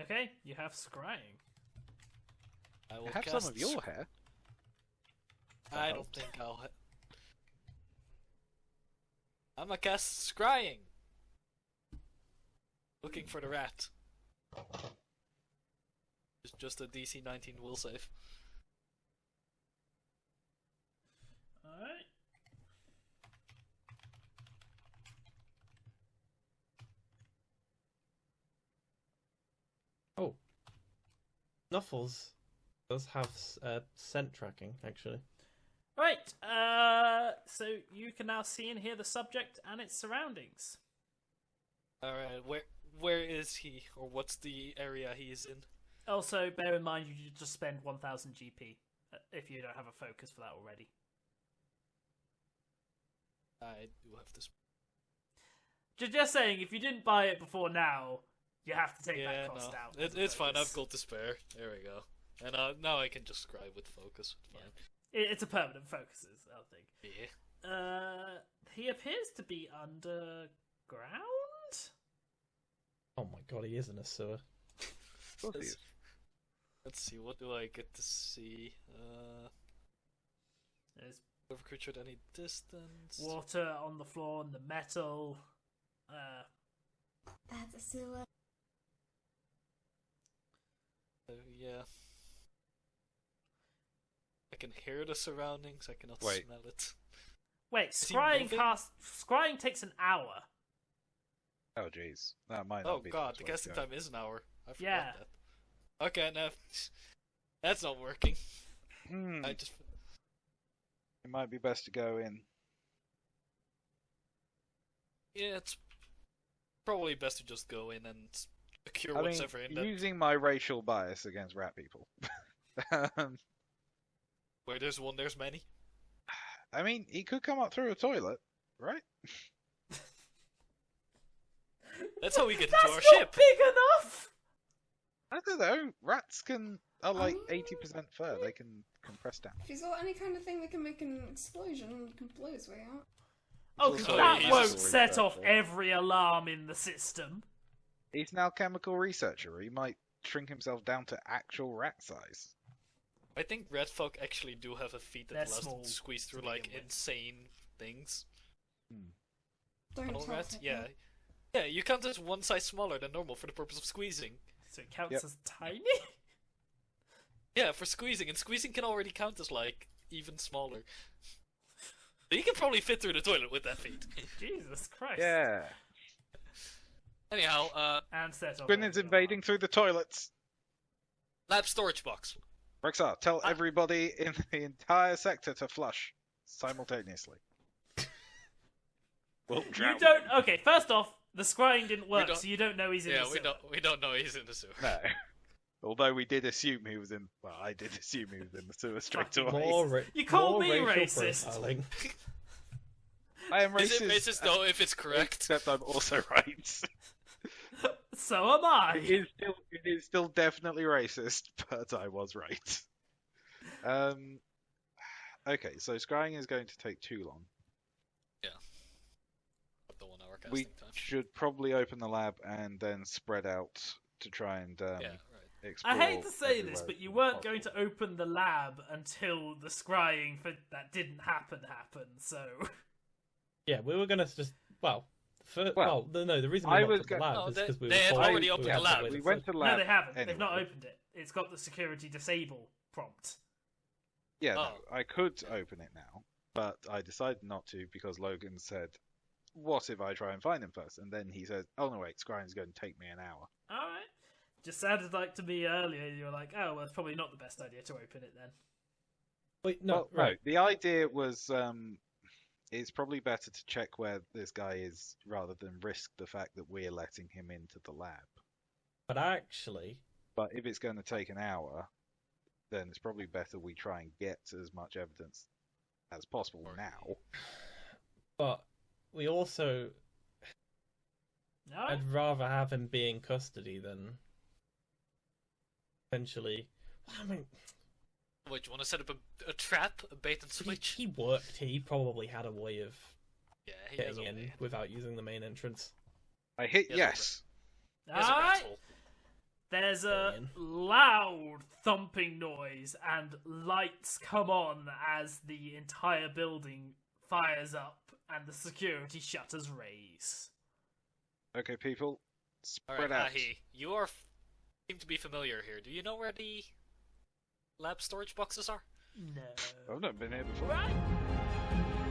[SPEAKER 1] Okay, you have scrying.
[SPEAKER 2] I will
[SPEAKER 4] Have
[SPEAKER 2] cast
[SPEAKER 4] some of your hair.
[SPEAKER 2] I don't think I'll. I'm gonna cast scrying. Looking for the rat. It's just a DC 19 will save.
[SPEAKER 1] Alright.
[SPEAKER 3] Oh. Snuffles does have scent tracking, actually.
[SPEAKER 1] Right, so you can now see and hear the subject and its surroundings.
[SPEAKER 2] Alright, where is he? Or what's the area he is in?
[SPEAKER 1] Also, bear in mind you just spend 1000 GP if you don't have a focus for that already.
[SPEAKER 2] I do have this.
[SPEAKER 1] Just saying, if you didn't buy it before now, you have to take
[SPEAKER 2] Yeah,
[SPEAKER 1] that cost
[SPEAKER 2] no.
[SPEAKER 1] out.
[SPEAKER 2] It's fine,
[SPEAKER 1] Focus.
[SPEAKER 2] I've gold to spare. There we go. And now I can just scry with focus. Fine.
[SPEAKER 1] It's a permanent focus, I think.
[SPEAKER 2] Yeah.
[SPEAKER 1] He appears to be underground?
[SPEAKER 3] Oh my god, he is in a sewer.
[SPEAKER 4] Of course he is.
[SPEAKER 2] Let's see, what do I get to see?
[SPEAKER 1] There's
[SPEAKER 2] Over creature at any distance.
[SPEAKER 1] water on the floor and the metal.
[SPEAKER 5] That's a sewer.
[SPEAKER 2] Yeah. I can hear the surroundings, I cannot
[SPEAKER 4] Wait.
[SPEAKER 2] smell it.
[SPEAKER 1] Wait,
[SPEAKER 2] Is he
[SPEAKER 1] scrying
[SPEAKER 2] moving?
[SPEAKER 1] scrying takes an hour.
[SPEAKER 4] Oh jeez. That might
[SPEAKER 2] Oh
[SPEAKER 4] not be
[SPEAKER 2] god,
[SPEAKER 4] best
[SPEAKER 2] the
[SPEAKER 4] way to
[SPEAKER 2] casting
[SPEAKER 4] go.
[SPEAKER 2] time is an hour. I forgot
[SPEAKER 1] Yeah.
[SPEAKER 2] that. Okay, no. That's not working. I just.
[SPEAKER 4] It might be best to go in.
[SPEAKER 2] Yeah, it's probably best to just go in and secure
[SPEAKER 4] I mean,
[SPEAKER 2] whatever in that.
[SPEAKER 4] using my racial bias against rat people.
[SPEAKER 2] Where there's one, there's many.
[SPEAKER 4] I mean, he could come up through a toilet, right?
[SPEAKER 2] That's how we get
[SPEAKER 1] That's
[SPEAKER 2] into our
[SPEAKER 1] not
[SPEAKER 2] ship.
[SPEAKER 1] big enough!
[SPEAKER 4] I don't know. Rats are like
[SPEAKER 5] Oh.
[SPEAKER 4] 80% fur. They can compress down.
[SPEAKER 5] If he's got any kind of thing that can make an explosion, he can blow his way out.
[SPEAKER 1] Oh,
[SPEAKER 4] It's
[SPEAKER 1] because
[SPEAKER 2] also
[SPEAKER 1] that
[SPEAKER 2] a
[SPEAKER 1] won't
[SPEAKER 4] chemical
[SPEAKER 1] set off
[SPEAKER 4] researcher.
[SPEAKER 1] every alarm in the system.
[SPEAKER 4] He's now chemical researcher. He might shrink himself down to actual rat size.
[SPEAKER 2] I think red folk actually do have a feat that
[SPEAKER 1] They're
[SPEAKER 2] allows them
[SPEAKER 1] small
[SPEAKER 2] to squeeze
[SPEAKER 1] to
[SPEAKER 2] through
[SPEAKER 1] begin
[SPEAKER 2] like
[SPEAKER 1] with.
[SPEAKER 2] insane things.
[SPEAKER 5] Don't
[SPEAKER 2] All
[SPEAKER 5] tell
[SPEAKER 2] red?
[SPEAKER 5] Pippa.
[SPEAKER 2] Yeah. Yeah, you count as one size smaller than normal for the purpose of squeezing.
[SPEAKER 1] So it counts
[SPEAKER 4] Yep.
[SPEAKER 1] as tiny?
[SPEAKER 2] Yeah, for squeezing, and squeezing can already count as like even smaller. So you can probably fit through the toilet with that feat.
[SPEAKER 1] Jesus Christ.
[SPEAKER 4] Yeah.
[SPEAKER 2] Anyhow,
[SPEAKER 1] And set off.
[SPEAKER 4] Gwyn's invading through the toilets.
[SPEAKER 2] lab storage box.
[SPEAKER 4] Rexar, tell everybody in the entire sector to flush simultaneously. We'll drown
[SPEAKER 1] You don't.
[SPEAKER 4] him.
[SPEAKER 1] Okay, first off, the scrying didn't work,
[SPEAKER 2] don't-
[SPEAKER 1] so you don't know he's in
[SPEAKER 2] Yeah,
[SPEAKER 1] the sewer.
[SPEAKER 2] we don't know he's in the sewer.
[SPEAKER 4] No. Although we did assume he was in. Well, I did assume he was in the sewer straight away.
[SPEAKER 1] You called me
[SPEAKER 3] racial
[SPEAKER 1] racist.
[SPEAKER 3] profiling.
[SPEAKER 4] I am
[SPEAKER 2] Is
[SPEAKER 4] racist.
[SPEAKER 2] it racist though if it's correct?
[SPEAKER 4] Except I'm also right.
[SPEAKER 1] So am I.
[SPEAKER 4] It is still definitely racist, but I was right. Okay, so scrying is going to take too long.
[SPEAKER 2] Up to 1 hour casting
[SPEAKER 4] We
[SPEAKER 2] time.
[SPEAKER 4] should probably open the lab and then spread out to try and
[SPEAKER 2] Yeah, right.
[SPEAKER 4] explore.
[SPEAKER 1] I hate to say this,
[SPEAKER 4] everywhere
[SPEAKER 1] but you
[SPEAKER 4] as
[SPEAKER 1] weren't
[SPEAKER 4] possible.
[SPEAKER 1] going to open the lab until the scrying for that didn't happen. So
[SPEAKER 3] Yeah, we were gonna just the reason
[SPEAKER 4] I
[SPEAKER 3] we
[SPEAKER 4] was
[SPEAKER 3] went to the
[SPEAKER 4] go-
[SPEAKER 3] lab
[SPEAKER 2] No,
[SPEAKER 3] is
[SPEAKER 2] they-
[SPEAKER 3] because we
[SPEAKER 2] they
[SPEAKER 3] were
[SPEAKER 2] had
[SPEAKER 3] told
[SPEAKER 2] already
[SPEAKER 3] we
[SPEAKER 2] opened
[SPEAKER 3] had
[SPEAKER 2] the
[SPEAKER 3] to
[SPEAKER 2] lab.
[SPEAKER 3] wait
[SPEAKER 4] We
[SPEAKER 3] for
[SPEAKER 4] went to
[SPEAKER 3] it.
[SPEAKER 4] lab.
[SPEAKER 1] no, they haven't.
[SPEAKER 4] Anyway.
[SPEAKER 1] They've not opened it. It's got the security disable prompt.
[SPEAKER 4] Yeah,
[SPEAKER 2] Oh.
[SPEAKER 4] no, I could open it now, but I decided not to because Logan said, "What if I try and find him first?" And then he said, "Oh no, wait, scrying's going to take me an hour."
[SPEAKER 1] All right. Just sounded like to me earlier. You were like, "Oh, well, it's probably not the best idea to open it then."
[SPEAKER 3] Wait, no,
[SPEAKER 4] Well,
[SPEAKER 3] right.
[SPEAKER 4] no, the idea was it's probably better to check where this guy is rather than risk the fact that we're letting him into the lab.
[SPEAKER 3] But actually,
[SPEAKER 4] But if it's going to take an hour, then it's probably better we try and get as much evidence as possible now.
[SPEAKER 3] but we also
[SPEAKER 1] No.
[SPEAKER 3] I'd rather have him be in custody than potentially. I mean,
[SPEAKER 2] Wait, you want to set up a trap, a bait and switch?
[SPEAKER 3] he worked. He probably had a way of
[SPEAKER 2] Yeah, he has
[SPEAKER 3] getting
[SPEAKER 2] a
[SPEAKER 3] in
[SPEAKER 2] way.
[SPEAKER 3] without using the main entrance.
[SPEAKER 4] I hit
[SPEAKER 2] Yes,
[SPEAKER 4] yes.
[SPEAKER 2] He has a
[SPEAKER 1] All
[SPEAKER 2] rat
[SPEAKER 1] right.
[SPEAKER 2] hole.
[SPEAKER 1] There's a
[SPEAKER 3] Going
[SPEAKER 1] loud thumping noise, and lights come on as the entire building fires up, and the security shutters raise.
[SPEAKER 4] Okay, people,
[SPEAKER 2] All
[SPEAKER 4] spread
[SPEAKER 2] right,
[SPEAKER 4] out.
[SPEAKER 2] Aahi, you are seem to be familiar here. Do you know where the lab storage boxes are?
[SPEAKER 1] No.
[SPEAKER 4] I've not been here before.
[SPEAKER 1] Right.